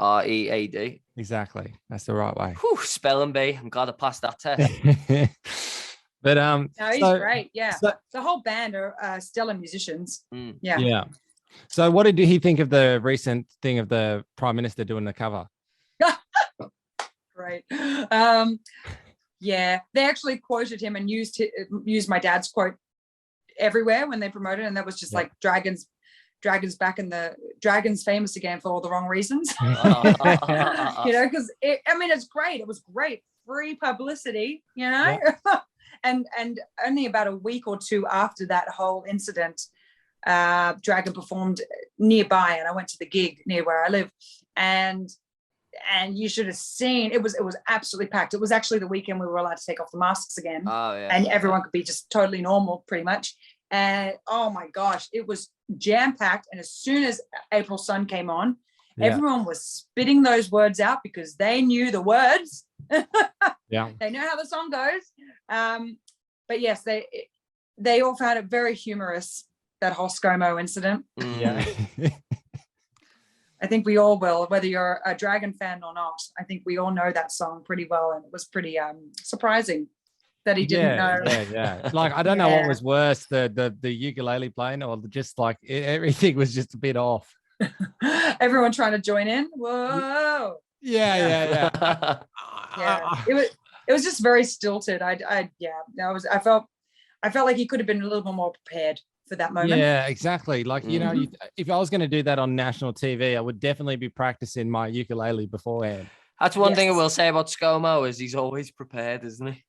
R-E-A-D. Exactly. That's the right way. Whew, spelling bee. I'm glad I passed that test. But no, he's great. So the whole band are stellar musicians. Yeah. So what did he think of the recent thing of the Prime Minister doing the cover? Great. They actually quoted him and used my dad's quote everywhere when they promoted, and that was just like Dragons back in the Dragons famous again for all the wrong reasons. Because it's great. It was great, free publicity, and only about a week or two after that whole incident, Dragon performed nearby, and I went to the gig near where I live, and you should have seen, it was absolutely packed. It was actually the weekend we were allowed to take off the masks again, and everyone could be just totally normal pretty much. And oh my gosh, it was jam-packed. And as soon as April Sun came on, everyone was spitting those words out because they knew the words. They know how the song goes. But yes, they all found it very humorous, that whole ScoMo incident. I think we all will, whether you're a Dragon fan or not. I think we all know that song pretty well, and it was pretty surprising that he didn't know. Like, I don't know what was worse, the ukulele playing, or just like everything was just a bit off. Everyone trying to join in. Whoa. Yeah. It was just very stilted. I felt like he could have been a little bit more prepared for that moment. Yeah, exactly. Like, if I was going to do that on national TV, I would definitely be practicing my ukulele beforehand. That's one thing I will say about ScoMo, is he's always prepared, isn't he?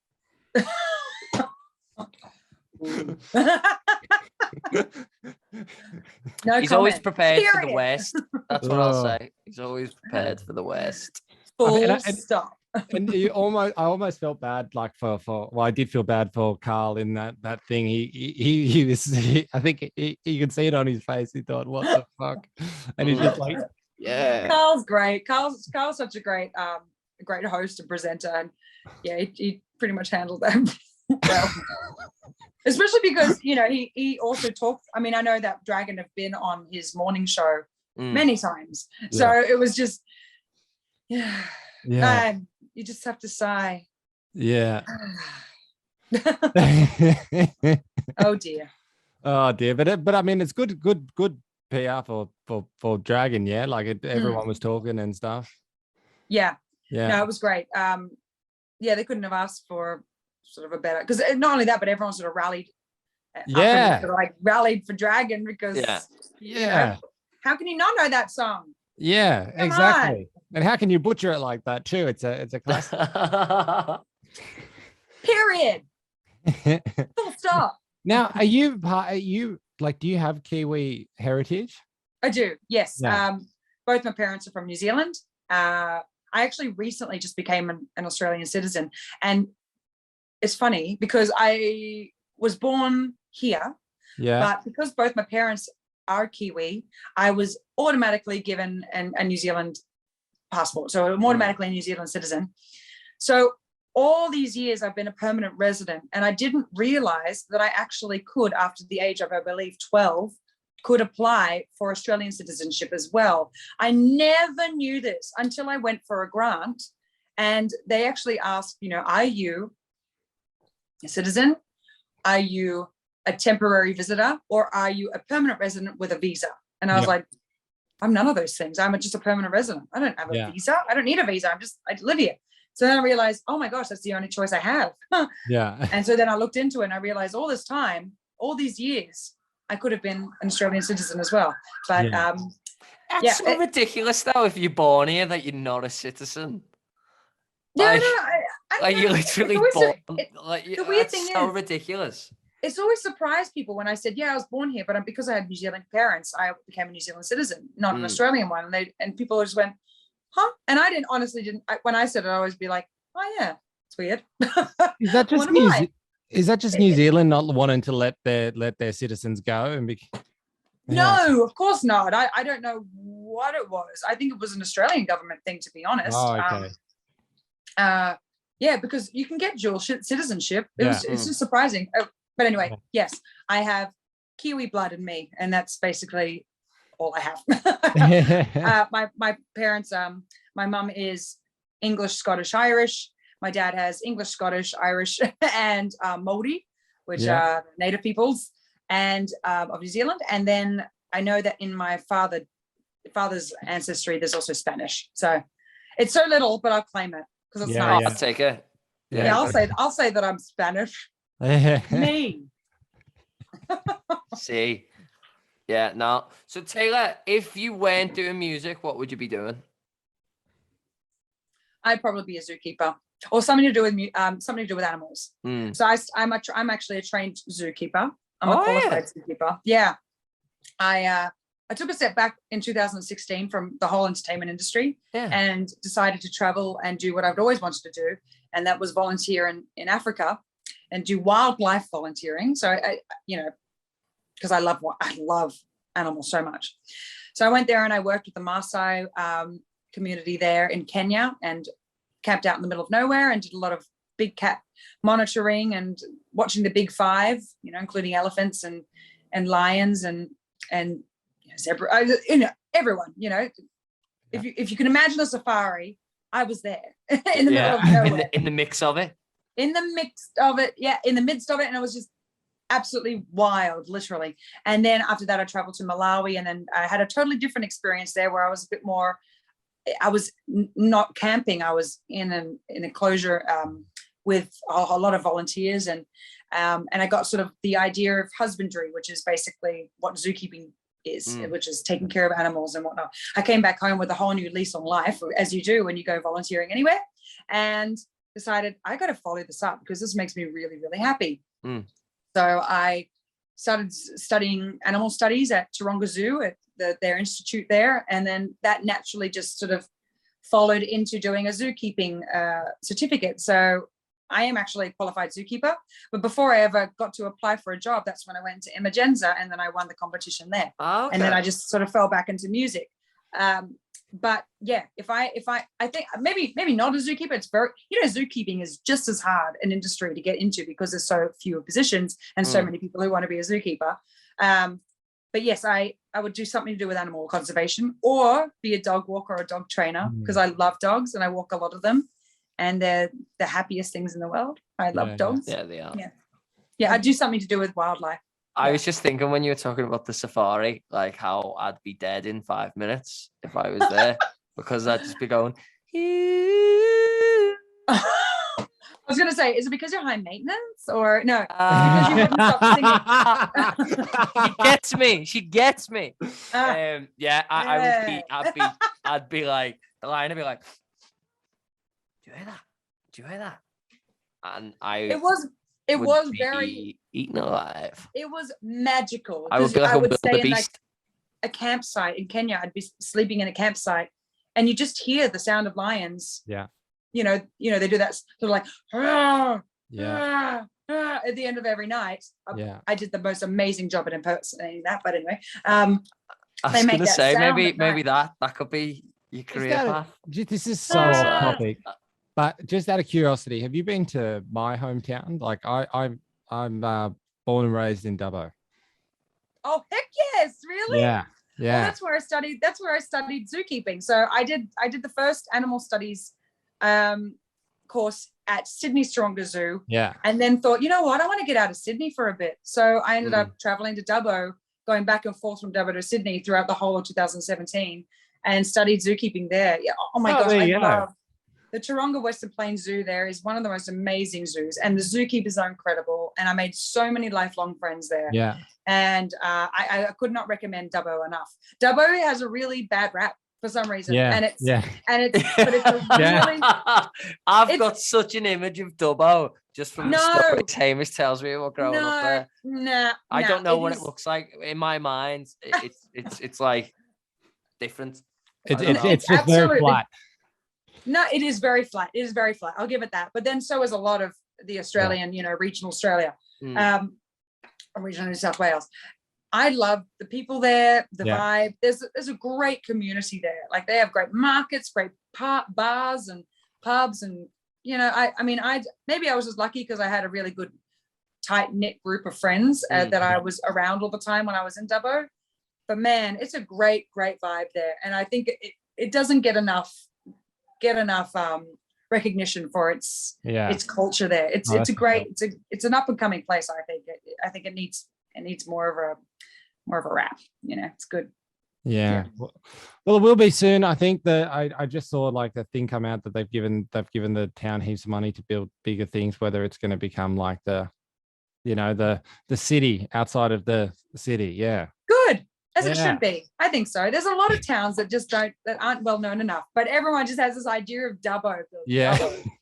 He's always prepared for the worst. That's what I'll say. He's always prepared for the worst. Full stop. And I almost felt bad, like well, I did feel bad for Carl in that thing. He was, I think you could see it on his face. He thought, "What the fuck?" And he's just like, "Yeah." Carl's great. Carl's such a great host and presenter, and yeah, he pretty much handled that well. Especially because he also talked. I mean, I know that Dragon have been on his morning show many times, so it was just yeah. You just have to sigh. Yeah. Oh dear. Oh dear, but I mean, it's good PR for Dragon, yeah. Like everyone was talking and stuff. Yeah. Yeah. No, it was great. Yeah, they couldn't have asked for sort of a better, because not only that, but everyone sort of rallied. Yeah. Sort of like rallied for Dragon because how can you not know that song? Yeah, Come exactly. on. And how can you butcher it like that too? It's a classic. Period. Full stop. Now, are you like, do you have Kiwi heritage? I do, yes. Yeah. Both my parents are from New Zealand. I actually recently just became an Australian citizen, and it's funny because I was born here, but because both my parents are Kiwi, I was automatically given a New Zealand passport, so I'm automatically a New Zealand citizen. So all these years I've been a permanent resident, and I didn't realize that I actually could, after the age of, I believe, 12, could apply for Australian citizenship as well. I never knew this until I went for a grant, and they actually asked, are you a citizen? Are you a temporary visitor? Or are you a permanent resident with a visa? And I was like, I'm none of those things. I'm just a permanent resident. I don't have a visa. I don't need a visa. I live here. So then I realized, oh my gosh, that's the only choice I have. Yeah. And so then I looked into it and I realized all this time, all these years, I could have been an Australian citizen as well. But that's so ridiculous though, if you're born here, that you're not a citizen. Like, you're literally born. The weird thing so is, ridiculous. It's always surprised people when I said, yeah, I was born here, but because I had New Zealand parents, I became a New Zealand citizen, not an Australian one. And people just went, huh? And I when I said it, I always be like, oh yeah, it's weird. Is that just New Zealand not wanting to let their citizens go? And No, of course not. I don't know what it was. I think it was an Australian government thing, to be honest. Oh, okay. Yeah, because you can get dual citizenship. It's just surprising. But anyway, yes, I have Kiwi blood in me, and that's basically all I have. My parents, my mum is English, Scottish, Irish. My dad has English, Scottish, Irish, and Māori, which are native peoples, and of New Zealand. And then I know that in my father's ancestry, there's also Spanish. So it's so little, but I'll claim it because it's nice. I'll take it. Yeah, I'll say that I'm Spanish. Me. See. Yeah, no. So Taylor, if you weren't doing music, what would you be doing? I'd probably be a zookeeper, or something to do with animals. So I'm actually a trained zookeeper. I'm a qualified zookeeper. Yeah. I took a step back in 2016 from the whole entertainment industry and decided to travel and do what I've always wanted to do, and that was volunteer in Africa and do wildlife volunteering. So because I love animals so much. So I went there and I worked with the Maasai community there in Kenya and camped out in the middle of nowhere and did a lot of big cat monitoring and watching the big five, including elephants and lions and zebra, everyone, if you can imagine a safari, I was there in the middle of nowhere. In the mix of it. In the midst of it, and it was just absolutely wild, literally. And then after that, I traveled to Malawi, and then I had a totally different experience there, where I was a bit more. I was not camping; I was in an enclosure with a lot of volunteers, and I got sort of the idea of husbandry, which is basically what zookeeping is, which is taking care of animals and whatnot. I came back home with a whole new lease on life, as you do when you go volunteering anywhere, and decided I got to follow this up because this makes me really, really happy. So I started studying animal studies at Taronga Zoo at their institute there, and then that naturally just sort of followed into doing a zookeeping certificate. So I am actually a qualified zookeeper, but before I ever got to apply for a job, that's when I went to Imogenza, and then I won the competition there. Okay. And then I just sort of fell back into music. But yeah, if I think maybe not a zookeeper, it's very, zookeeping is just as hard an industry to get into because there's so few positions and so many people who want to be a zookeeper. But yes, I would do something to do with animal conservation or be a dog walker or a dog trainer because I love dogs and I walk a lot of them. And they're the happiest things in the world. I love dogs. Yeah, they are. Yeah, I do something to do with wildlife. I was just thinking when you were talking about the safari, like how I'd be dead in 5 minutes if I was there because I'd just be going. I was going to say, is it because you're high maintenance or no? Because you wouldn't stop singing. She gets me. I would be. I'd be like, the lion would be like, do you hear that? Do you hear that? And it was very eaten alive. It was magical. I would be like I would stay in beast. like a campsite in Kenya. I'd be sleeping in a campsite, and you just hear the sound of lions. Yeah. They do that sort of like at the end of every night. I did the most amazing job at impersonating that. But anyway, I was going to say maybe that could be your career path. This is so off topic. But just out of curiosity, have you been to my hometown? Like I'm born and raised in Dubbo. Oh heck yes, really? Yeah. Well, that's where I studied. That's where I studied zookeeping. So I did the first animal studies course at Sydney Stronger Zoo. Yeah. And then thought, you know what, I want to get out of Sydney for a bit. So I ended up traveling to Dubbo, going back and forth from Dubbo to Sydney throughout the whole of 2017, and studied zookeeping there. Yeah. Oh my gosh, I love. The Taronga Western Plains Zoo there is one of the most amazing zoos, and the zookeepers are incredible. And I made so many lifelong friends there. Yeah. And I could not recommend Dubbo enough. Dubbo has a really bad rap for some reason. Yeah. And it's but it's a really I've got such an image of Dubbo just from the stories Hamish tells me about growing up there. I don't know what it looks like. In my mind, it's like different. It's just very flat. No, it is very flat. It is very flat. I'll give it that. But then so is a lot of the Australian, regional Australia, regional New South Wales. I love the people there, the vibe. There's a great community there. Like they have great markets, great bars and pubs, and I maybe I was just lucky because I had a really good tight knit group of friends that I was around all the time when I was in Dubbo. But man, it's a great vibe there, and I think it doesn't get enough recognition for its culture there. It's an up and coming place. I think it needs more of a rap. It's good. Yeah. Well, it will be soon. I think that I just saw like the thing come out that they've given the town heaps of money to build bigger things, whether it's going to become like the city outside of the city. Yeah. Good. As it should be. I think so. There's a lot of towns that aren't well known enough, but everyone just has this idea of Dubbo. Dubbo,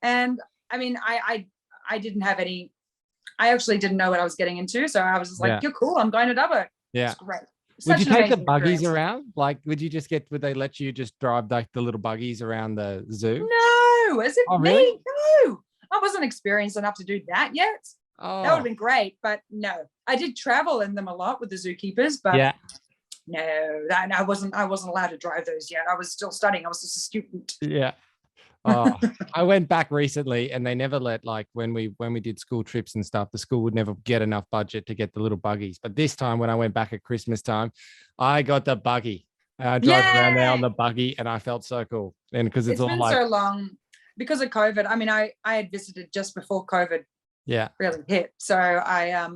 and I mean, I didn't have any. I actually didn't know what I was getting into, so I was just like, "You're cool. I'm going to Dubbo." Yeah, it's great. Would you take the buggies around? Like, would they let you just drive like the little buggies around the zoo? No, is it me? Really? No, I wasn't experienced enough to do that yet. That would have been great, but no. I did travel in them a lot with the zookeepers, but no, I wasn't allowed to drive those yet. I was still studying. I was just a student. Yeah. I went back recently, and they never let, like when we did school trips and stuff, the school would never get enough budget to get the little buggies. But this time when I went back at Christmas time, I got the buggy. I drove around there on the buggy, and I felt so cool. And because it's all been so long because of COVID. I mean, I had visited just before COVID really hit. So I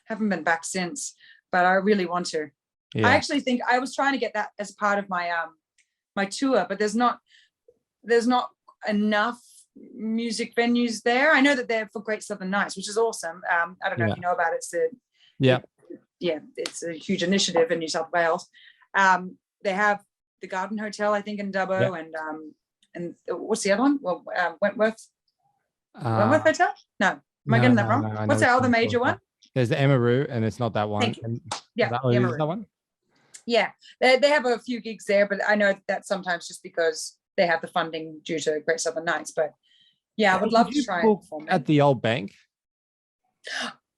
haven't been back since, but I really want to. I actually think I was trying to get that as part of my my tour, but there's not enough music venues there. I know that they're for Great Southern Nights, which is awesome. I don't know if you know about it. It's a huge initiative in New South Wales. They have the Garden Hotel, I think, in Dubbo, and what's the other one? Well, Wentworth Hotel? No. Am I getting that wrong? What's the other major one? There's the Emeroo, and it's not that one. Yeah, that one. Yeah, they have a few gigs there, but I know that sometimes just because they have the funding due to Great Southern Nights. But yeah, I would love Did to you try and book perform at it. the old bank?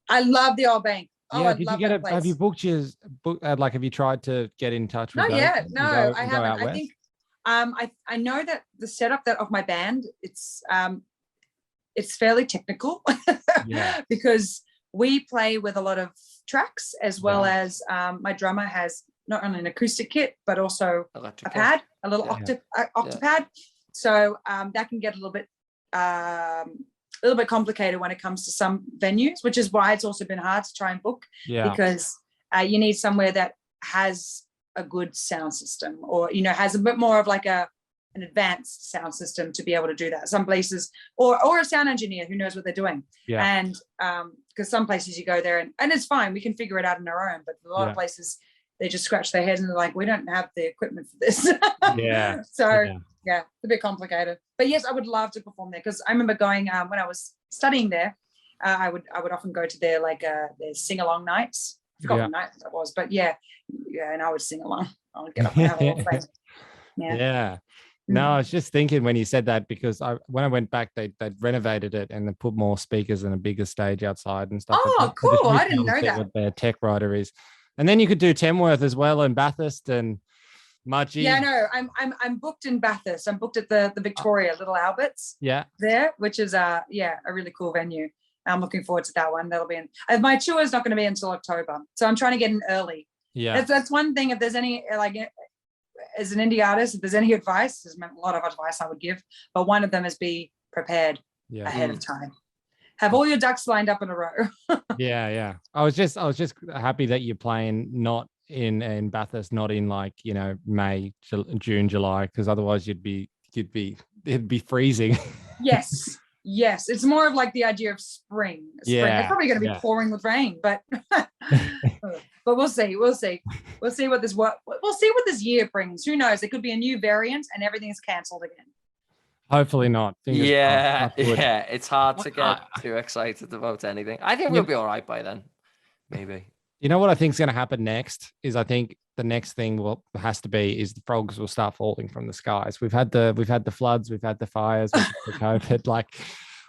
I love the Old Bank. Oh, Yeah, I did you love get that it? place. Have you booked your book? Like, have you tried to get in touch with Not those yet. and No, I and go haven't. out I west? think I know that the setup that of my band, it's fairly technical Yeah. because we play with a lot of tracks as well Yeah. as my drummer has not only an acoustic kit but also Electrical. a pad, a little Yeah. octapad. So that can get a little bit complicated when it comes to some venues, which is why it's also been hard to try and book Yeah. because you need somewhere that has a good sound system or, you know, has a bit more of like an advanced sound system to be able to do that. Some places, or a sound engineer who knows what they're doing. Yeah. And because some places you go there and it's fine, we can figure it out on our own, but a lot of places they just scratch their heads and they're like, we don't have the equipment for this. Yeah. So yeah, it's a bit complicated. But yes, I would love to perform there because I remember going when I was studying there. I would often go to their their sing along nights. I forgot what night that was, but yeah, and I would sing along. I would get up and have a little thing. Yeah. No, I was just thinking when you said that because when I went back, they'd renovated it and they put more speakers and a bigger stage outside and stuff. Oh, cool! I didn't know that. What their tech writer is, and then you could do Tamworth as well and Bathurst and Mudgee. Yeah, no, I'm booked in Bathurst. I'm booked at the Victoria Little Alberts. Yeah, there, which is a really cool venue. I'm looking forward to that one. That'll be in. My tour is not going to be until October, so I'm trying to get in early. Yeah, that's one thing. If there's any as an indie artist, if there's any advice, there's a lot of advice I would give, but one of them is be prepared ahead of time. Have all your ducks lined up in a row. yeah. I was just happy that you're playing not in Bathurst, not in May, June, July, because otherwise it'd be freezing. Yes. It's more of like the idea of spring. Yeah, it's probably going to be pouring with rain, but but we'll see we'll see what this year brings. Who knows, it could be a new variant and everything's cancelled again. Hopefully not. Fingers crossed. It's hard to get too excited about anything. I think we'll be all right by then, maybe. You know what I think is going to happen next is I think the next thing has to be is the frogs will start falling from the skies. We've had the floods, we've had the fires, we've had the COVID. Like,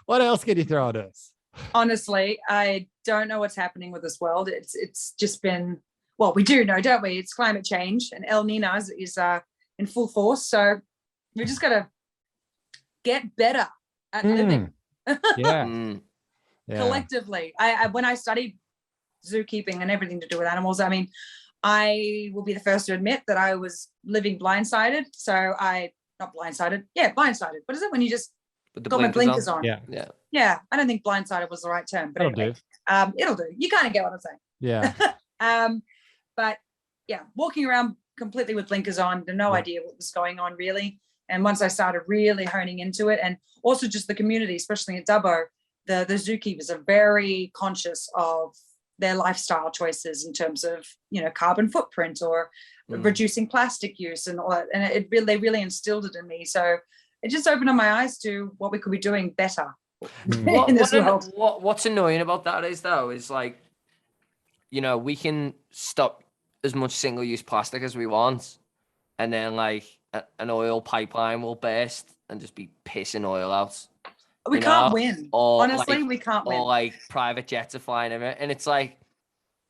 what else can you throw at us? Honestly, I don't know what's happening with this world. It's just been, well, we do know, don't we? It's climate change and El Nino is in full force. So we just got to get better at living. Collectively. I when I studied zookeeping and everything to do with animals, I mean, I will be the first to admit that I was living blindsided. So not blindsided. Yeah, blindsided. What is it when you just got my blinkers on? Yeah. I don't think blindsided was the right term, but anyway, it'll do. You kind of get what I'm saying. Yeah. But yeah, walking around completely with blinkers on, no idea what was going on really. And once I started really honing into it, and also just the community, especially at Dubbo, the zookeepers are very conscious of their lifestyle choices in terms of, carbon footprint or reducing plastic use and all that. And they really instilled it in me. So it just opened up my eyes to what we could be doing better in this world. What's annoying about that is like, we can stop as much single-use plastic as we want, and then like an oil pipeline will burst and just be pissing oil out. We can't win. Honestly, we can't win. Or like private jets are flying over, and it's like,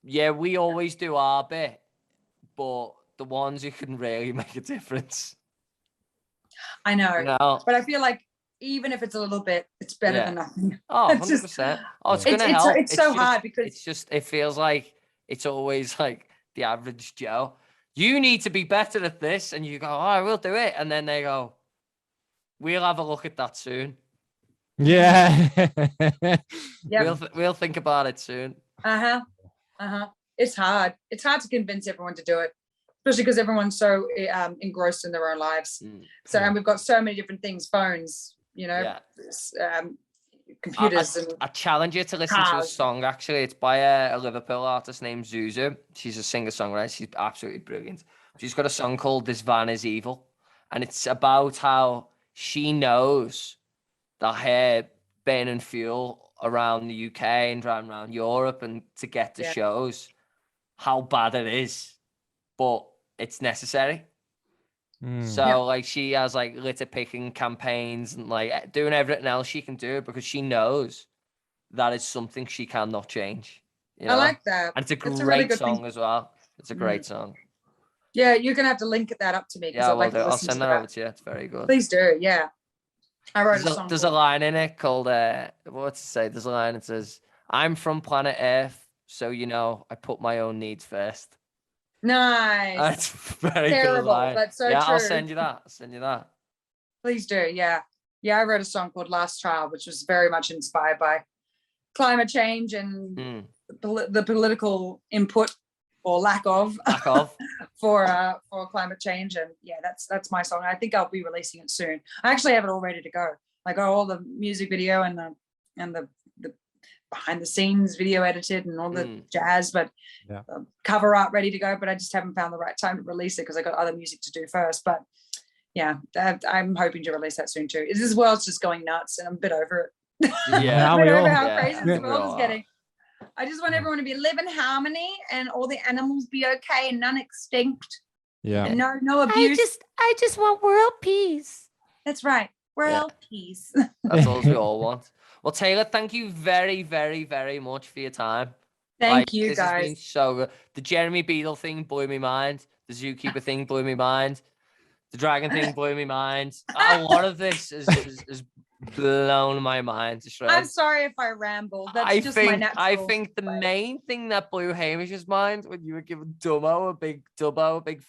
yeah, we always do our bit, but the ones who can really make a difference. I know, but I feel like even if it's a little bit, it's better than nothing. Oh, 100%. It's going to help. It's so hard because it feels like it's always like the average Joe. You need to be better at this, and you go, oh, we'll do it, and then they go, we'll have a look at that soon. Yeah. We'll think about it soon. It's hard. It's hard to convince everyone to do it, especially because everyone's so engrossed in their own lives. And we've got so many different things, phones, computers. I challenge you to listen to a song, actually. It's by a Liverpool artist named Zuzu. She's a singer-songwriter. She's absolutely brilliant. She's got a song called This Van Is Evil. And it's about how she knows that her burning fuel around the UK and driving around Europe and to get to shows, how bad it is. But it's necessary. Mm. So like she has like litter picking campaigns and like doing everything else she can do because she knows that is something she cannot change. You know? I like that. And it's a It's a really great good song thing. as well. It's a great song. Yeah, you're gonna have to link that up to me because Yeah, I'd like to I'll listen send to that over to you. It's very good. Please do. Yeah, I wrote a song. There's a line in it called what's it say? There's a line that says, "I'm from planet Earth, so you know I put my own needs first." Nice. That's a very good Terrible, line. but so yeah, true. I'll send you that. I'll send you that. Please do. Yeah, yeah. I wrote a song called "Last Child," which was very much inspired by climate change and the political input or lack of for climate change. And yeah, that's my song. I think I'll be releasing it soon. I actually have it all ready to go. Like all the music video and the behind the scenes video edited and all the jazz, but cover art ready to go. But I just haven't found the right time to release it because I got other music to do first. But yeah, I'm hoping to release that soon too. This world's just going nuts, and I'm a bit over it. Yeah, I'm a bit over all. how crazy this world is all getting. I just want everyone to be live in harmony and all the animals be okay and none extinct. Yeah. And no abuse. I just want world peace. That's right. World peace. That's all we all want. Well, Taylor, thank you very, very, very much for your time. Thank you, this guys. Has been so good. The Jeremy Beadle thing blew my mind. The zookeeper thing blew my mind. The dragon thing blew my mind. A lot of this is blown my mind to shreds. I'm sorry if I rambled. That's just my natural. I think the main thing that blew Hamish's mind when you were giving Dubbo a big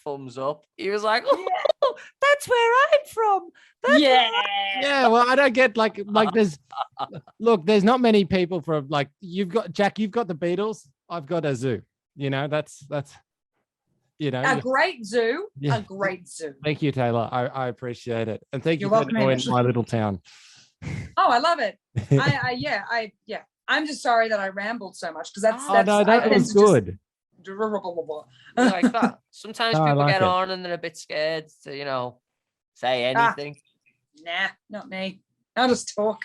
thumbs up, he was like, "Oh, that's where I'm from." Yeah, well, I don't get like there's there's not many people from like you've got the Beatles, I've got a zoo. You know, that's a great zoo. Yeah. A great zoo. Thank you, Taylor. I appreciate it. And thank you You're for welcome, knowing Hamish. my little town. Oh, I love it. I'm just sorry that I rambled so much because that's that was good. Like that. Sometimes No, I people like get it. on and they're a bit scared to, say anything. Nah, not me. I'll just talk.